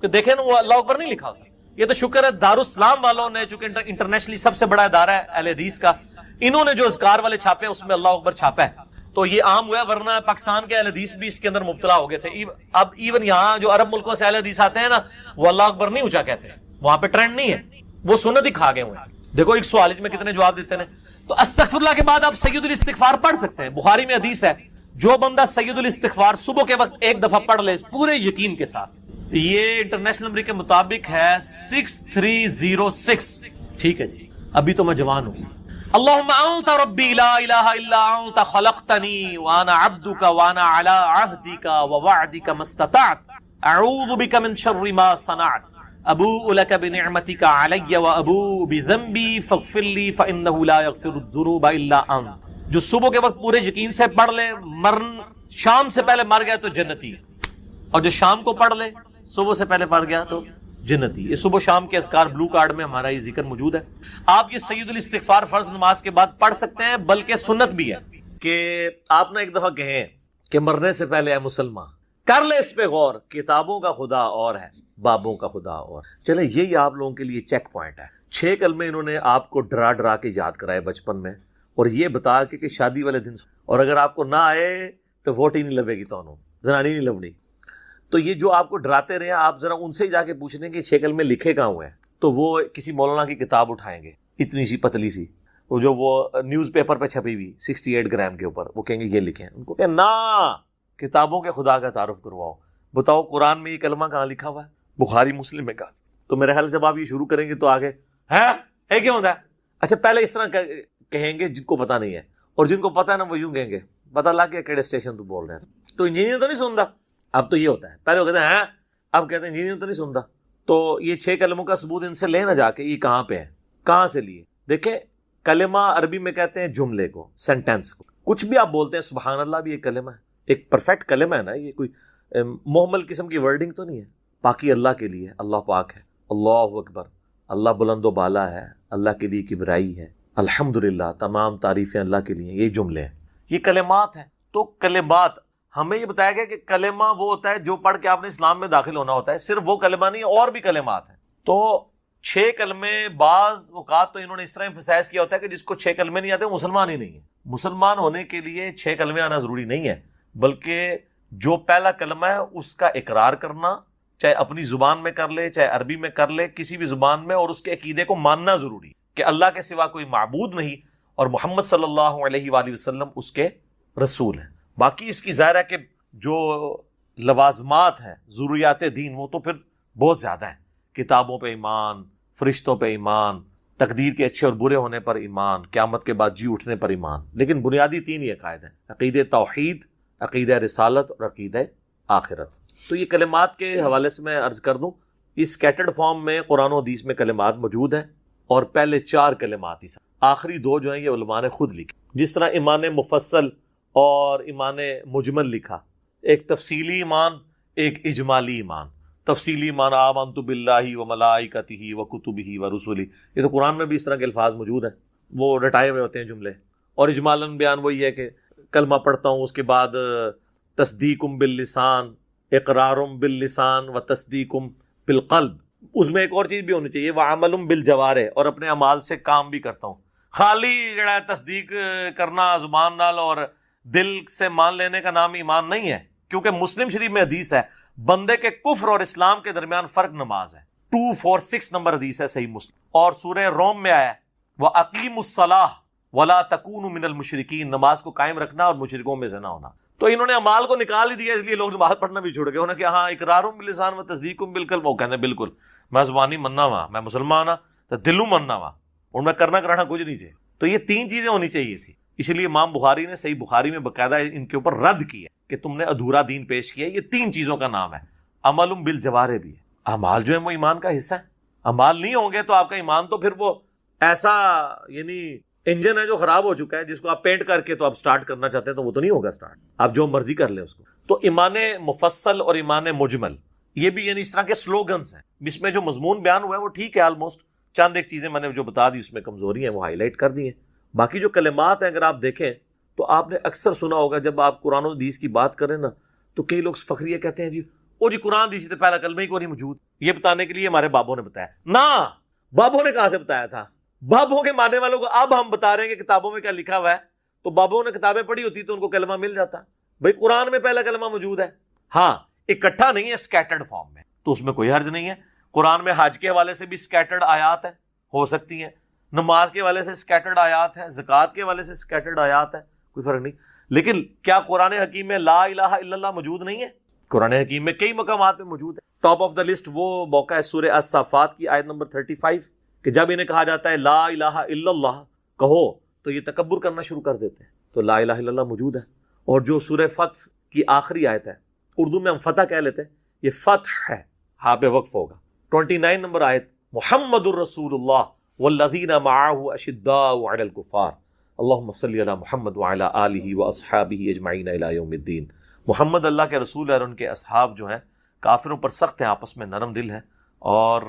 دیکھیں نا، وہ اللہ اکبر نہیں لکھا ہوتا. یہ تو شکر ہے دارالاسلام والوں نے، چونکہ انٹرنیشنلی سب سے بڑا ادارہ ہے اہل حدیث کا، انہوں نے جو اذکار والے چھاپے ہیں اس میں اللہ اکبر چھاپا ہے، تو یہ عام ہوا. ورنہ پاکستان کے اہل حدیث بھی اس کے اندر مبتلا ہو گئے تھے. اب ایون یہاں جو عرب ملکوں سے اہل حدیث آتے ہیں نا، وہ اللہ اکبر نہیں اونچا کہتے ہیں، وہاں پہ ٹرینڈ نہیں ہے، وہ سنت ہی کھا گئے ہوئے ہیں. دیکھو ایک سوال میں کتنے جواب دیتے ہیں. تو استغفر اللہ کے بعد آپ سید الاستغفار پڑھ سکتے ہیں. بخاری میں حدیث ہے، جو بندہ سید الاستغفار صبح کے وقت ایک دفعہ پڑھ لے پورے یقین کے ساتھ، یہ انٹرنیشنل نمبر کے مطابق ہے 6306. ٹھیک ہے جی، ابھی تو میں جوان ہوں. اللہم انت ربی لا الہ الا انت خلقتنی وانا عبدک وانا علی عہدک ووعدک ما استطعت اعوذ بک من شر ما صنعت ابوء لک بنعمتک علی وابوء بذنبی فاغفر لی فانہ لا یغفر الذنوب الا انت. جو صبح کے وقت پورے یقین سے پڑھ لے، شام سے پہلے مر گیا تو جنتی، اور جو شام کو پڑھ لے صبح سے پہلے پڑھ گیا تو جنتی. یہ صبح شام کے اذکار بلو کارڈ میں ہمارا یہ ذکر موجود ہے. آپ یہ سید الاستغفار فرض نماز کے بعد پڑھ سکتے ہیں، بلکہ سنت بھی ہے کہ آپ نے ایک دفعہ کہیں کہ مرنے سے پہلے اے مسلمان کر لے اس پہ غور، کتابوں کا خدا اور ہے، بابوں کا خدا اور. چلے یہی آپ لوگوں کے لیے چیک پوائنٹ ہے. 6 کلمے انہوں نے آپ کو ڈرا ڈرا کے یاد کرائے بچپن میں، اور یہ بتا کہ شادی والے دن، اور اگر آپ کو نہ آئے تو ووٹ ہی نہیں لگے گی، تو زنانی نہیں لبنی. تو یہ جو آپ کو ڈراتے رہے، آپ ذرا ان سے ہی جا کے پوچھ لیں کہ 6 کلمے لکھے کہاں ہوئے ہیں، تو وہ کسی مولانا کی کتاب اٹھائیں گے اتنی سی پتلی سی، وہ جو وہ نیوز پیپر پہ چھپی ہوئی 68 گرام کے اوپر، وہ کہیں گے یہ لکھیں. ان کو کہ نا، کتابوں کے خدا کا تعارف کرواؤ. بتاؤ قرآن میں یہ کلمہ کہاں لکھا ہوا ہے؟ بخاری مسلم میں کہا. تو میرے خیال جب آپ یہ شروع کریں گے تو آگے ہے کیا ہوتا ہے. اچھا پہلے اس طرح کہیں گے جن کو پتا نہیں ہے, اور جن کو پتا ہے نا وہ یوں کہیں گے پتا لگ گیا کیڑے اسٹیشن تو بول رہے ہیں, تو انجینئر تو نہیں سنتا. اب تو یہ ہوتا ہے, پہلے وہ کہتے ہیں اب کہتے ہیں انجینئر تو نہیں سنتا. تو یہ 6 کلموں کا ثبوت ان سے لے نہ جا کے یہ کہاں پہ ہے, کہاں سے لیے. دیکھیں کلمہ عربی میں کہتے ہیں جملے کو, سینٹینس کو. کچھ بھی آپ بولتے ہیں, سبحان اللہ بھی ایک کلمہ ہے, ایک پرفیکٹ کلمہ ہے نا, یہ کوئی محمل قسم کی ورڈنگ تو نہیں ہے. پاکی اللہ کے لیے, اللہ پاک ہے, اللہ اکبر, اللہ بلند و بالا ہے, اللہ کے لیے کبریائی ہے, الحمدللہ تمام تعریفیں اللہ کے لیے. یہ جملے ہیں, یہ کلمات ہیں. تو کلمات ہمیں یہ بتایا گیا کہ کلمہ وہ ہوتا ہے جو پڑھ کے آپ نے اسلام میں داخل ہونا ہوتا ہے. صرف وہ کلمہ نہیں, اور بھی کلمات ہیں. تو 6 کلمے بعض اوقات تو انہوں نے اس طرح emphasize کیا ہوتا ہے کہ جس کو 6 کلمے نہیں آتے وہ مسلمان ہی نہیں ہے. مسلمان ہونے کے لیے 6 کلمے آنا ضروری نہیں ہے, بلکہ جو پہلا کلمہ ہے اس کا اقرار کرنا, چاہے اپنی زبان میں کر لے چاہے عربی میں کر لے, کسی بھی زبان میں, اور اس کے عقیدے کو ماننا ضروری کہ اللہ کے سوا کوئی معبود نہیں اور محمد صلی اللہ علیہ وآلہ وسلم اس کے رسول ہیں. باقی اس کی ظاہر ہے کہ جو لوازمات ہیں ضروریات دین وہ تو پھر بہت زیادہ ہیں. کتابوں پہ ایمان, فرشتوں پہ ایمان, تقدیر کے اچھے اور برے ہونے پر ایمان, قیامت کے بعد جی اٹھنے پر ایمان. لیکن بنیادی 3 ہی عقائد ہیں, عقیدہ توحید, عقیدہ رسالت اور عقیدہ آخرت. تو یہ کلمات کے حوالے سے میں عرض کر دوں, اس اسکیٹرڈ فارم میں قرآن و حدیث میں کلمات موجود ہیں, اور پہلے 4 کلمات ہی, آخری 2 جو ہیں یہ علماء نے خود لکھے. جس طرح ایمان مفصل اور ایمان مجمل لکھا, ایک تفصیلی ایمان ایک اجمالی ایمان. تفصیلی ایمان آمنت باللہ و ملائکتہ و کتبہ و رسلہ, یہ تو قرآن میں بھی اس طرح کے الفاظ موجود ہیں, وہ رٹائے ہوئے ہوتے ہیں جملے. اور اجمالاً بیان وہی ہے کہ کلمہ پڑھتا ہوں, اس کے بعد تصدیقم باللسان, اقرارم باللسان و تصدیقم بالقلب. اس میں ایک اور چیز بھی ہونی چاہیے, وعملم بالجوارح, اور اپنے اعمال سے کام بھی کرتا ہوں. خالی جڑا ہے تصدیق کرنا زبان نال اور دل سے مان لینے کا نام ایمان نہیں ہے, کیونکہ مسلم شریف میں حدیث ہے بندے کے کفر اور اسلام کے درمیان فرق نماز ہے. 246 نمبر حدیث ہے صحیح مسلم. اور سورہ روم میں آیا وَأَقِيمُوا الصَّلَاةَ وَلَا تَكُونُوا مِنَ الْمُشْرِكِينَ, نماز کو قائم رکھنا اور مشرکوں میں سے نہ ہونا. تو انہوں نے اعمال کو نکال ہی دیا, اس لیے لوگ نماز پڑھنا بھی چھوڑ گئے. انہوں نے کہا ہاں اقرارم باللسان و تصدیقم بالقلب, وہ کہتے ہیں بالکل میں زبانی مننا وا, میں مسلمان ہاں تو دلوں مننا وا, اور میں کرنا کرانا کچھ نہیں تھے. تو یہ 3 چیزیں ہونی چاہیے تھی. اس لیے امام بخاری نے صحیح بخاری میں باقاعدہ ان کے اوپر رد کیا کہ تم نے ادھورا دین پیش کیا. یہ 3 چیزوں کا نام ہے. عملم بالجوارح بھی ہے, اعمال جو ہے وہ ایمان کا حصہ ہے. اعمال نہیں ہوں گے تو آپ کا ایمان تو پھر وہ ایسا یعنی انجن ہے جو خراب ہو چکا ہے, جس کو آپ پینٹ کر کے تو آپ سٹارٹ کرنا چاہتے ہیں تو وہ تو نہیں ہوگا سٹارٹ, آپ جو مرضی کر لیں اس کو. تو ایمان مفصل اور ایمان مجمل یہ بھی یعنی اس طرح کے سلوگنز ہیں. اس میں جو مضمون بیان ہوا ہے وہ ٹھیک ہے آلموسٹ, چند ایک چیزیں میں نے جو بتا دی اس میں کمزوری ہیں وہ ہائی لائٹ کر دی ہیں. باقی جو کلمات ہیں اگر آپ دیکھیں تو آپ نے اکثر سنا ہوگا جب آپ قرآن و حدیث کی بات کریں نا تو کئی لوگ فخریہ کہتے ہیں جی وہ جی قرآن حدیث سے پہلا کلمہ ہی کو نہیں موجود, یہ بتانے کے لیے ہمارے بابوں نے بتایا. نہ, بابوں نے کہاں سے بتایا تھا؟ بابوں کے ماننے والوں کو اب ہم بتا رہے ہیں کہ کتابوں میں کیا لکھا ہوا ہے, تو بابوں نے کتابیں پڑھی ہوتی تو ان کو کلمہ مل جاتا. بھائی قرآن میں پہلا کلمہ موجود ہے, ہاں اکٹھا نہیں ہے, اسکیٹرڈ فارم میں, تو اس میں کوئی حرج نہیں ہے. قرآن میں حج کے حوالے سے بھی اسکیٹرڈ آیات ہیں, ہو سکتی ہیں, نماز کے حوالے سے اسکیٹرڈ آیات ہیں, زکوٰۃ کے حوالے سے اسکیٹرڈ آیات ہیں, کوئی فرق نہیں. لیکن کیا قرآن حکیم میں لا الہ الا اللہ موجود نہیں ہے؟ قرآن حکیم میں کئی مقامات میں موجود ہے. ٹاپ آف دا لسٹ وہ موقع ہے سورہ الصافات کی آیت نمبر 35 کہ جب انہیں کہا جاتا ہے لا الہ الا اللہ کہو تو یہ تکبر کرنا شروع کر دیتے ہیں. تو لا الہ الا اللہ موجود ہے. اور جو سورہ فتح کی آخری آیت ہے, اردو میں ہم فتح کہہ لیتے ہیں, یہ فتح ہے, ہاں پہ وقف ہوگا. 29 نمبر آیت محمد الرسول اللہ والذین معہ اشداء علی الکفار اللہم صلی علی محمد وعلی آلہ واصحابہ اجمعین الی یوم الدین. محمد اللہ کے رسول ہے اور ان کے اصحاب جو ہیں کافروں پر سخت ہیں, آپس میں نرم دل ہیں, اور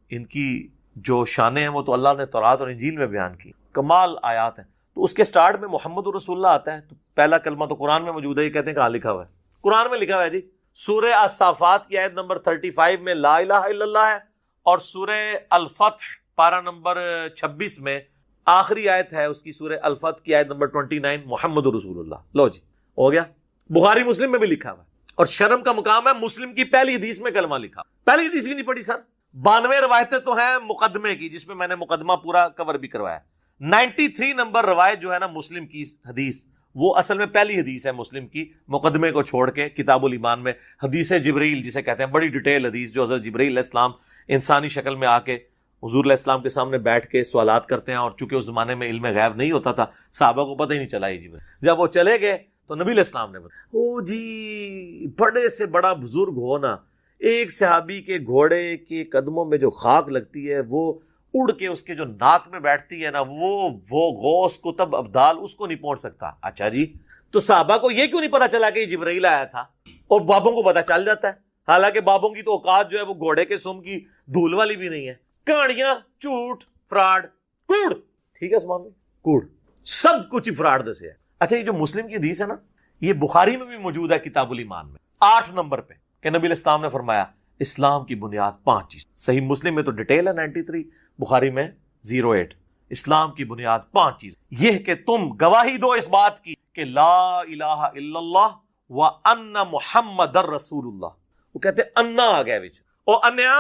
ان کی جو شانیں ہیں وہ تو اللہ نے تورات اور انجیل میں بیان کی, کمال آیات ہیں. تو اس کے سٹارٹ میں محمد الرسول اللہ آتا ہے, تو پہلا کلمہ تو قرآن میں موجود ہے. یہ کہتے ہیں کہاں لکھا ہوا ہے؟ قرآن میں لکھا ہوا ہے جی. سورہ الصافات کی آیت نمبر 35 میں لا الہ الا اللہ ہے, اور سورہ الفتح پارہ نمبر 26 میں آخری آیت ہے اس کی, سورہ الفتح کی آیت نمبر 29 محمد الرسول اللہ. لو جی ہو گیا. بخاری مسلم میں بھی لکھا ہوا ہے, اور شرم کا مقام ہے مسلم کی پہلی حدیث میں کلمہ لکھا. پہلی حدیث بھی نہیں پڑھی سر. 92 روایتیں تو ہیں مقدمے کی, جس میں میں نے مقدمہ پورا کور بھی کروایا. 93 نمبر روایت جو ہے نا مسلم کی حدیث, وہ اصل میں پہلی حدیث ہے مسلم کی، مقدمے کو چھوڑ کے کتاب الایمان میں حدیث جبرائیل جسے کہتے ہیں، بڑی ڈیٹیل حدیث جو حضرت جبرائیل علیہ السلام انسانی شکل میں آ کے حضور علیہ السلام کے سامنے بیٹھ کے سوالات کرتے ہیں، اور چونکہ اس زمانے میں علم غیب نہیں ہوتا تھا، صحابہ کو پتہ ہی نہیں چلا یہ جبرائیل۔ جب وہ چلے گئے تو نبی علیہ السلام نے بتایا، او جی بڑے سے بڑا بزرگ ہونا، ایک صحابی کے گھوڑے کے قدموں میں جو خاک لگتی ہے وہ اڑ کے اس کے جو ناک میں بیٹھتی ہے نا، وہ غوث کتب ابدال اس کو نہیں پہنچ سکتا۔ اچھا جی، تو صحابہ کو یہ کیوں نہیں پتا چلا کہ یہ جبرائیل آیا تھا؟ اور بابوں کو پتا چل جاتا ہے، حالانکہ بابوں کی تو اوقات جو ہے وہ گھوڑے کے سم کی دھول والی بھی نہیں ہے۔ کہانیاں، جھوٹ، فراڈ، کوڑ، ٹھیک ہے عثمان بھائی، کوڑ، سب کچھ ہی فراڈ دسے ہے۔ اچھا یہ جو مسلم کی حدیث ہے نا، یہ بخاری میں بھی موجود ہے کتاب الایمان میں 8 نمبر پہ، کہ نبی علیہ السلام نے فرمایا اسلام کی بنیاد 5 چیز۔ صحیح مسلم میں تو ڈیٹیل ہے 93، بخاری میں 08۔ اسلام کی بنیاد 5 چیز، یہ کہ تم گواہی دو اس بات کی کہ لا الہ الا اللہ وان محمد رسول اللہ۔ وہ کہتے ہیں انا آ گیا بچ، او انیا،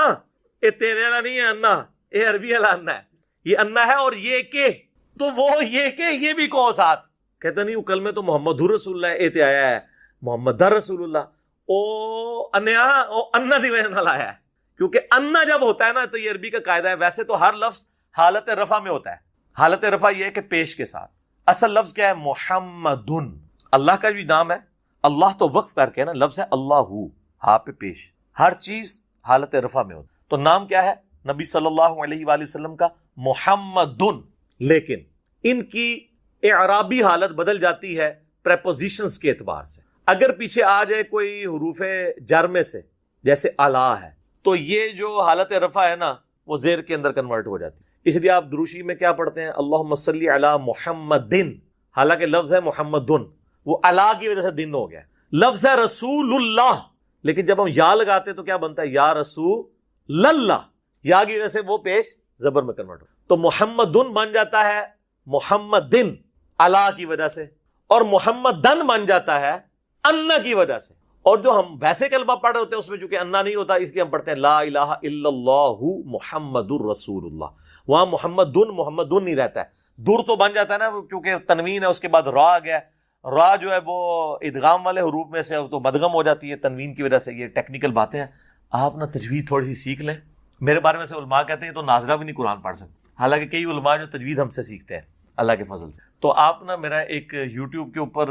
یہ تیرے والا نہیں ہے انا، یہ عربی والا انا ہے، یہ انا ہے، اور یہ کہ، تو وہ یہ کہ یہ بھی کہو ساتھ۔ کہتے نہیں وہ کلمے تو محمد رسول اللہ اے تے آیا ہے، محمد رسول اللہ، او انیا او انا دی وجہ نال آیا ہے، کیونکہ انا جب ہوتا ہے نا تو یہ عربی کا قاعدہ ہے۔ ویسے تو ہر لفظ حالت رفع میں ہوتا ہے، حالت رفع یہ ہے کہ پیش کے ساتھ۔ اصل لفظ کیا ہے؟ محمدن، اللہ کا بھی نام ہے، اللہ تو وقف کر کے نا لفظ ہے اللہ، ہاں پہ پیش، ہر چیز حالت رفع میں ہوتا۔ تو نام کیا ہے نبی صلی اللہ علیہ وآلہ وسلم کا؟ محمدن۔ لیکن ان کی اعرابی حالت بدل جاتی ہے پریپوزیشنز کے اعتبار سے۔ اگر پیچھے آ جائے کوئی حروف جر میں سے، جیسے الا ہے، تو یہ جو حالت رفع ہے نا وہ زیر کے اندر کنورٹ ہو جاتی ہے۔ اس لیے آپ دروشی میں کیا پڑھتے ہیں؟ اللہم صلی علی محمدن، حالانکہ لفظ ہے محمدن، وہ الا کی وجہ سے دن ہو گیا۔ لفظ ہے رسول اللہ، لیکن جب ہم یا لگاتے ہیں تو کیا بنتا ہے؟ یا رسول اللہ، یا کی وجہ سے وہ پیش زبر میں کنورٹ ہو، تو محمدن بن جاتا ہے محمدن الا کی وجہ سے، اور محمدن بن جاتا ہے انا کی وجہ سے۔ اور جو ہم ویسے کلمہ پڑھ رہے ہوتے ہیں اس میں چونکہ انا نہیں ہوتا، اس لیے ہم پڑھتے ہیں لا الہ الا اللہ محمد الرسول اللہ۔ وہاں محمدن نہیں رہتا ہے، دور تو بن جاتا ہے نا، کیونکہ تنوین ہے، اس کے بعد را آ گیا، را جو ہے وہ ادغام والے حروف میں سے تو مدغم ہو جاتی ہے تنوین کی وجہ سے۔ یہ ٹیکنیکل باتیں ہیں، آپ نا تجوید تھوڑی سی سیکھ لیں۔ میرے بارے میں سے علماء کہتے ہیں تو ناظرہ بھی نہیں قرآن پڑھ سکتے، حالانکہ کئی علماء جو تجوید ہم سے سیکھتے ہیں اللہ کے فضل سے۔ تو آپ نا میرا ایک یوٹیوب کے اوپر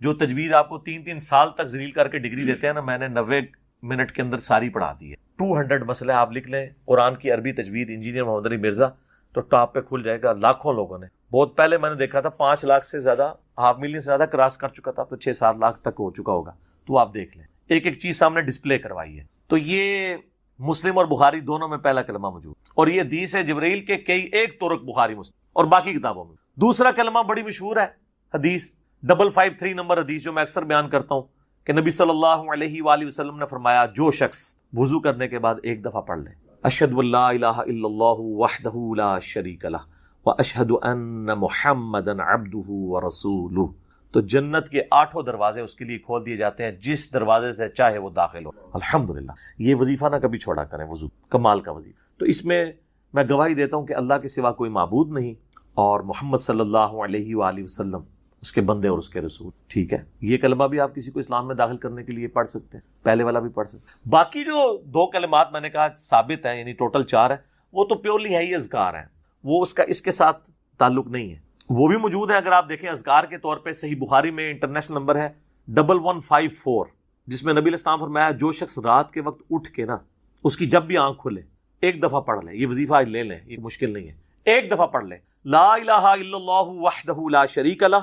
جو تجوید آپ کو 3 سال تک ذلیل کر کے ڈگری دیتے ہیں نا، میں نے 90 منٹ کے اندر ساری پڑھا دی ہے۔ 200 مسئلے آپ لکھ لیں قرآن کی عربی تجوید، انجینئر محمد علی مرزا، تو ٹاپ پہ کھل جائے گا۔ لاکھوں لوگوں نے، بہت پہلے میں نے دیکھا تھا 5 لاکھ سے زیادہ، 500,000 سے زیادہ کراس کر چکا تھا، تو 6-7 لاکھ تک ہو چکا ہوگا۔ تو آپ دیکھ لیں، ایک ایک چیز سامنے ڈسپلے کروائی ہے۔ تو یہ مسلم اور بخاری دونوں میں پہلا کلمہ موجود، اور یہ حدیث ہے جبرائیل کے کئی ایک طرق بخاری مسلم اور باقی کتابوں میں۔ دوسرا کلمہ بڑی مشہور ہے حدیث 553 نمبر حدیث جو میں اکثر بیان کرتا ہوں، کہ نبی صلی اللہ علیہ وآلہ وسلم نے فرمایا جو شخص وضو کرنے کے بعد ایک دفعہ پڑھ لے اشہد ان لا الہ الا اللہ وحدہ لا شریک لہ واشہد ان محمدا عبدہ ورسولہ، تو جنت کے 8 دروازے اس کے لیے کھول دیے جاتے ہیں، جس دروازے سے چاہے وہ داخل ہو۔ الحمدللہ، یہ وظیفہ نہ کبھی چھوڑا کریں، وضو کمال کا وظیفہ۔ تو اس میں میں گواہی دیتا ہوں کہ اللہ کے سوا کوئی معبود نہیں، اور محمد صلی اللہ علیہ وآلہ وسلم اس کے بندے اور اس کے رسول۔ ٹھیک ہے، یہ کلمہ بھی آپ کسی کو اسلام میں داخل کرنے کے لیے پڑھ سکتے ہیں، پہلے والا بھی پڑھ سکتے ہیں۔ باقی جو 2 کلمات میں نے کہا ثابت ہیں، یعنی ٹوٹل 4 ہیں، وہ تو پیورلی ہے ہی اذکار ہیں، وہ اس کے ساتھ تعلق نہیں ہے، وہ بھی موجود ہیں۔ اگر آپ دیکھیں اذکار کے طور پہ صحیح بخاری میں انٹرنیشنل نمبر ہے 1154، جس میں نبی علیہ السلام فرمایا جو شخص رات کے وقت اٹھ کے نا، اس کی جب بھی آنکھ کھلے ایک دفعہ پڑھ لیں، یہ وظیفہ آج لے لیں، یہ مشکل نہیں ہے، ایک دفعہ پڑھ لیں لا الہ الا اللہ وحدہ لا شریک لہ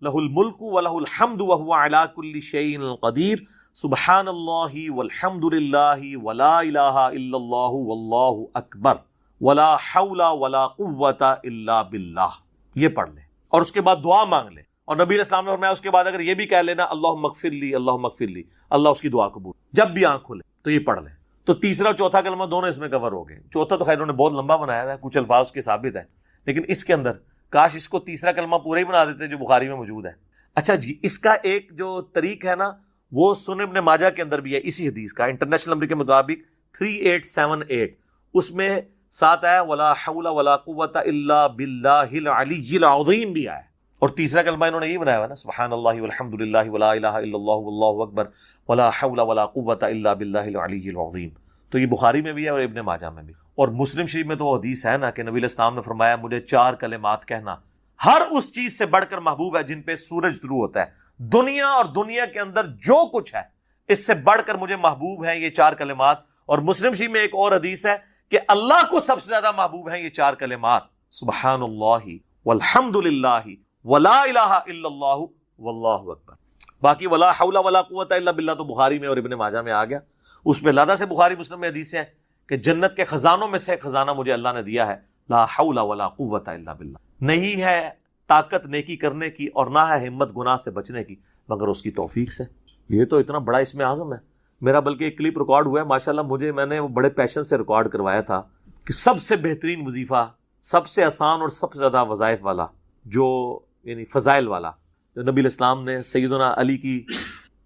لہ الملک ولہ الحمد وہو علی کل شیء قدیر سبحان اللہ والحمد للہ ولا الہ الا اللہ واللہ اکبر ولا حول ولا قوۃ الا باللہ، یہ پڑھ لیں اور اس کے بعد دعا مانگ لیں۔ اور نبی علیہ السلام نے فرمایا اس کے بعد اگر یہ بھی کہہ لینا اللہم اغفر لی اللہم اغفر لی، اللہ اس کی دعا قبول، جب بھی آنکھ کھلے تو یہ پڑھ لیں۔ تو تیسرا چوتھا کلمہ دونوں اس میں کور ہو گئے۔ چوتھا تو خیر انہوں نے بہت لمبا بنایا ہے، کچھ الفاظ کے ثابت ہے، لیکن اس کے اندر کاش اس کو تیسرا کلمہ پورا ہی بنا دیتے جو بخاری میں موجود ہے۔ اچھا جی، اس کا ایک جو طریق ہے نا وہ سنن ابن ماجہ کے اندر بھی ہے، اسی حدیث کا انٹرنیشنل نمبر کے مطابق 3878، اس میں ساتھ آیا ولا حول ولا قوت الا باللہ العلی العظیم بھی آیا، اور تیسرا کلمہ انہوں نے یہ بنایا ہوا نا، سبحان اللہ والحمد للہ ولا الہ الا اللہ واللہ اکبر ولا حول ولا قوۃ الا باللہ العلی العظیم. تو یہ بخاری میں بھی ہے اور ابن ماجہ میں بھی. اور مسلم شریف میں تو حدیث ہے نا کہ نبی علیہ السلام نے فرمایا مجھے 4 کلمات کہنا ہر اس چیز سے بڑھ کر محبوب ہے جن پہ سورج طلوع ہوتا ہے. دنیا اور دنیا کے اندر جو کچھ ہے اس سے بڑھ کر مجھے محبوب ہیں یہ 4 کلمات. اور مسلم شریف میں ایک اور حدیث ہے کہ اللہ کو سب سے زیادہ محبوب ہیں یہ 4 کلمات، سبحان اللہ والحمد للہ ولا الہ الا اللہ واللہ اکبر. باقی ولا حول ولا قوت الا باللہ تو بخاری میں اور ابن ماجہ میں آ گیا. اس میں لادہ سے بخاری مسلم میں حدیث ہیں کہ جنت کے خزانوں میں سے ایک خزانہ مجھے اللہ نے دیا ہے، لا حول ولا قوت الا باللہ. نہیں ہے طاقت نیکی کرنے کی اور نہ ہے ہمت گناہ سے بچنے کی مگر اس کی توفیق سے. یہ تو اتنا بڑا اسم اعظم ہے. میرا بلکہ ایک کلپ ریکارڈ ہوا ہے ماشاءاللہ، میں نے وہ بڑے پیشن سے ریکارڈ کروایا تھا کہ سب سے بہترین وظیفہ، سب سے آسان اور سب سے زیادہ وظائف والا، جو یعنی فضائل والا، جو نبی علیہ السلام نے سیدنا علی کی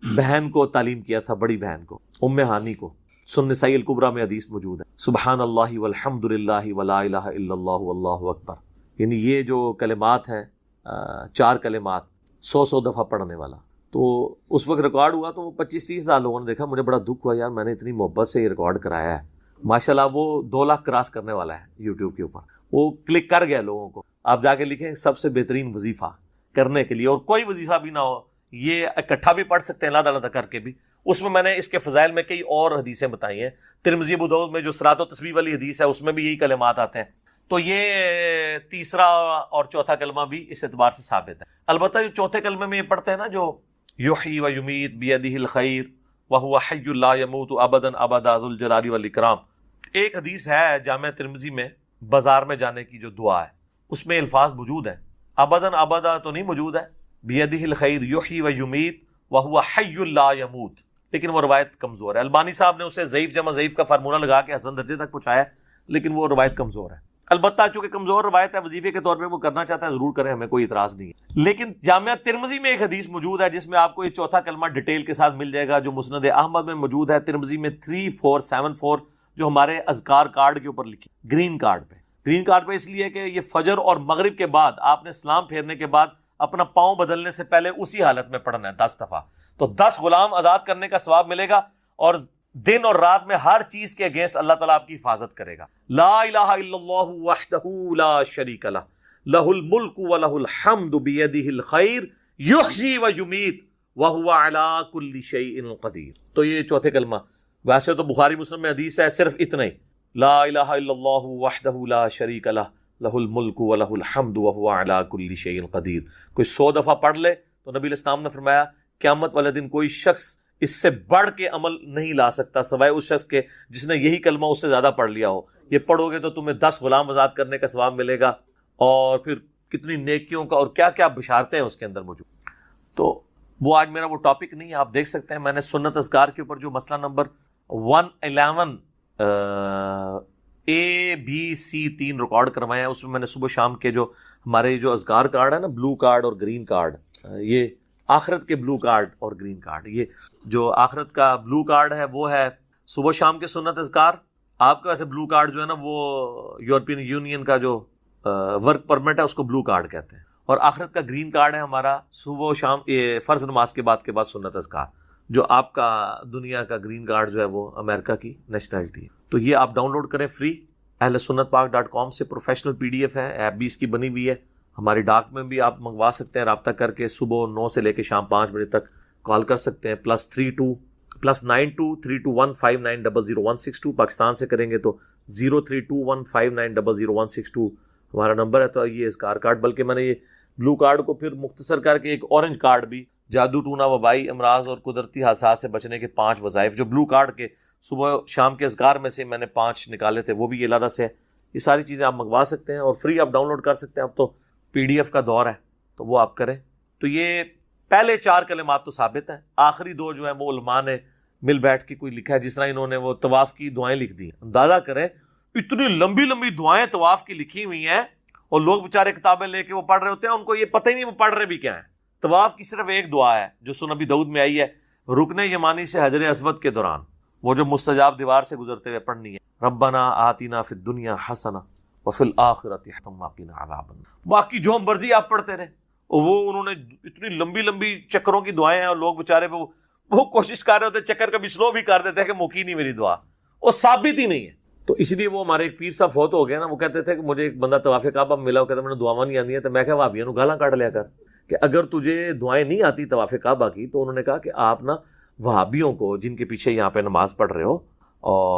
بہن کو تعلیم کیا تھا، بڑی بہن کو، ام ہانی کو. سنن نسائی الکبریٰ میں حدیث موجود ہے، سبحان اللہ والحمد للہ ولا الہ الا اللہ واللہ اکبر. یعنی یہ جو کلمات ہیں 4 کلمات 100 دفعہ پڑھنے والا. تو اس وقت ریکارڈ ہوا تو 25-30 ہزار لوگوں نے دیکھا. مجھے بڑا دکھ ہوا، یار میں نے اتنی محبت سے یہ ریکارڈ کرایا ہے. ماشاءاللہ وہ 2 لاکھ کراس کرنے والا ہے یوٹیوب کے اوپر. وہ کلک کر گیا لوگوں کو. آپ جا کے لکھیں سب سے بہترین وظیفہ کرنے کے لیے، اور کوئی وظیفہ بھی نہ ہو، یہ اکٹھا بھی پڑھ سکتے ہیں علیحدہ علیحدہ کر کے بھی. اس میں نے اس کے فضائل میں کئی اور حدیثیں بتائی ہیں. ترمذی ابو داؤد میں جو صراط و تسبیح والی حدیث ہے اس میں بھی یہی کلمات آتے ہیں. تو یہ تیسرا اور چوتھا کلمہ بھی اس اعتبار سے ثابت ہے. البتہ جو چوتھے کلمے میں یہ پڑھتے ہیں نا، جو یحیی و یمیت بیدہ الخیر وہو حی لا یموت ابدا ابدا ذو الجلال والاکرام. ایک حدیث ہے جامع ترمذی میں بازار میں جانے کی جو دعا ہے، اس میں الفاظ موجود ہیں. ابدا ابدا تو نہیں موجود ہے، بیدہ الخیر یحیی و یمیت وہو حی لا یموت، لیکن وہ روایت کمزور ہے. البانی صاحب نے اسے ضعیف جمع ضعیف کا فارمولہ لگا کے حسن درجے تک پہنچایا، لیکن وہ روایت کمزور ہے. البتہ چونکہ کمزور روایت ہے، وظیفے کے طور پہ وہ کرنا چاہتا ہے ضرور کریں، ہمیں کوئی اعتراض نہیں ہے. لیکن جامعہ ترمذی میں ایک حدیث موجود ہے جس میں آپ کو یہ چوتھا کلمہ ڈیٹیل کے ساتھ مل جائے گا، جو مسند احمد میں موجود ہے. ترمذی میں 3474 جو ہمارے اذکار کارڈ کے اوپر لکھی، گرین کارڈ پہ اس لیے کہ یہ فجر اور مغرب کے بعد آپ نے سلام پھیرنے کے بعد اپنا پاؤں بدلنے سے پہلے اسی حالت میں پڑھنا ہے 10 دفعہ. تو 10 غلام آزاد کرنے کا ثواب ملے گا، اور دن اور رات میں ہر چیز کے اگینسٹ اللہ تعالیٰ آپ کی حفاظت کرے گا. لا الہ الا اللہ وحدہ لا شریک لہ لہ الملک ولہ الحمد بیدہ الخیر یحیی و یمیت وہو علی کل شیء قدیر. تو یہ چوتھے کلمہ، ویسے تو بخاری مسلم میں حدیث ہے صرف اتنا ہی، لا الہ الا اللہ وحدہ لا شریک لہ لہ الملک ولہ الحمد وہو علی کل شیء قدیر. کوئی 100 دفعہ پڑھ لے تو نبی علیہ السلام نے فرمایا قیامت والے دن کوئی شخص اس سے بڑھ کے عمل نہیں لا سکتا سوائے اس شخص کے جس نے یہی کلمہ اس سے زیادہ پڑھ لیا ہو. یہ پڑھو گے تو تمہیں 10 غلام آزاد کرنے کا ثواب ملے گا، اور پھر کتنی نیکیوں کا اور کیا کیا بشارتیں ہیں اس کے اندر موجود. تو وہ آج میرا وہ ٹاپک نہیں ہے، آپ دیکھ سکتے ہیں میں نے سنت اذکار کے اوپر جو مسئلہ نمبر 111 ABC 3 ریکارڈ کروائے ہیں. اس میں نے صبح شام کے جو ہمارے جو اذکار کارڈ ہے نا، بلو کارڈ اور گرین کارڈ، یہ آخرت کے بلو کارڈ اور گرین کارڈ، یہ جو آخرت کا بلو کارڈ ہے وہ ہے صبح شام کے سنت اذکار. آپ کا ویسے بلو کارڈ جو ہے نا وہ یورپین یونین کا جو ورک پرمٹ ہے اس کو بلو کارڈ کہتے ہیں، اور آخرت کا گرین کارڈ ہے ہمارا صبح و شام فرض نماز کے بعد سنت اذکار. جو آپ کا دنیا کا گرین کارڈ جو ہے وہ امریکہ کی نیشنلٹی ہے. تو یہ آپ ڈاؤن لوڈ کریں فری، اہل سنت پاک .com سے پروفیشنل PDF ہے، ایپ بھی اس کی بنی ہوئی ہے. ہماری ڈاک میں بھی آپ منگوا سکتے ہیں، رابطہ کر کے صبح 9 سے لے کے شام 5 بجے تک کال کر سکتے ہیں. +92 پاکستان سے کریں گے تو 032159000162 ہمارا نمبر ہے. تو یہ اذکار کارڈ، بلکہ میں نے یہ بلو کارڈ کو پھر مختصر کر کے ایک اورنج کارڈ بھی، جادو ٹونا وبائی امراض اور قدرتی حادثات سے بچنے کے 5 وظائف جو بلو کارڈ کے صبح شام کے اذکار میں سے میں نے 5 نکالے تھے، وہ بھی یہ علیحدہ سے ہے. یہ ساری چیزیں آپ منگوا سکتے ہیں اور فری آپ ڈاؤن لوڈ کر سکتے ہیں. اب تو PDF کا دور ہے تو وہ آپ کریں. تو یہ پہلے 4 کلمات تو ثابت ہیں، آخری 2 جو ہیں وہ علماء نے مل بیٹھ کے کوئی لکھا ہے، جس طرح انہوں نے وہ طواف کی دعائیں لکھ دی ہیں. اندازہ کریں اتنی لمبی لمبی دعائیں طواف کی لکھی ہوئی ہیں، اور لوگ بیچارے کتابیں لے کے وہ پڑھ رہے ہوتے ہیں، ان کو یہ پتہ ہی نہیں وہ پڑھ رہے بھی کیا ہیں. طواف کی صرف ایک دعا ہے جو سنن ابی داؤد میں آئی ہے، رکن یمانی سے حجر اسود کے دوران وہ جو مستجاب دیوار سے گزرتے ہوئے پڑھنی ہے، ربنا آتنا فی الدنیا حسنہ وفی الآخرۃ حسنہ وقنا عذاب النار. باقی جو مرضی آپ پڑھتے رہے، وہ انہوں نے اتنی لمبی لمبی چکروں کی دعائیں ہیں، اور لوگ بےچارے وہ کوشش کر رہے ہوتے، چکر کبھی سلو بھی کر دیتے ہیں کہ موقع نہیں میری دعا، وہ ثابت ہی نہیں ہے. تو اس لیے وہ ہمارے ایک پیر صاحب فوت ہو گئے نا، وہ کہتے تھے کہ مجھے ایک بندہ طواف کعبہ میں ملا، وہ کہتا میں نے دعاواں نہیں آتی ہیں، تو میں کہ وہابیوں نو گالاں کاٹ لیا کر کہ اگر تجھے دعائیں نہیں آتی طواف کعبہ کی، تو انہوں نے کہا کہ آپ نا وہابیوں کو جن کے پیچھے یہاں پہ نماز پڑھ رہے ہو اور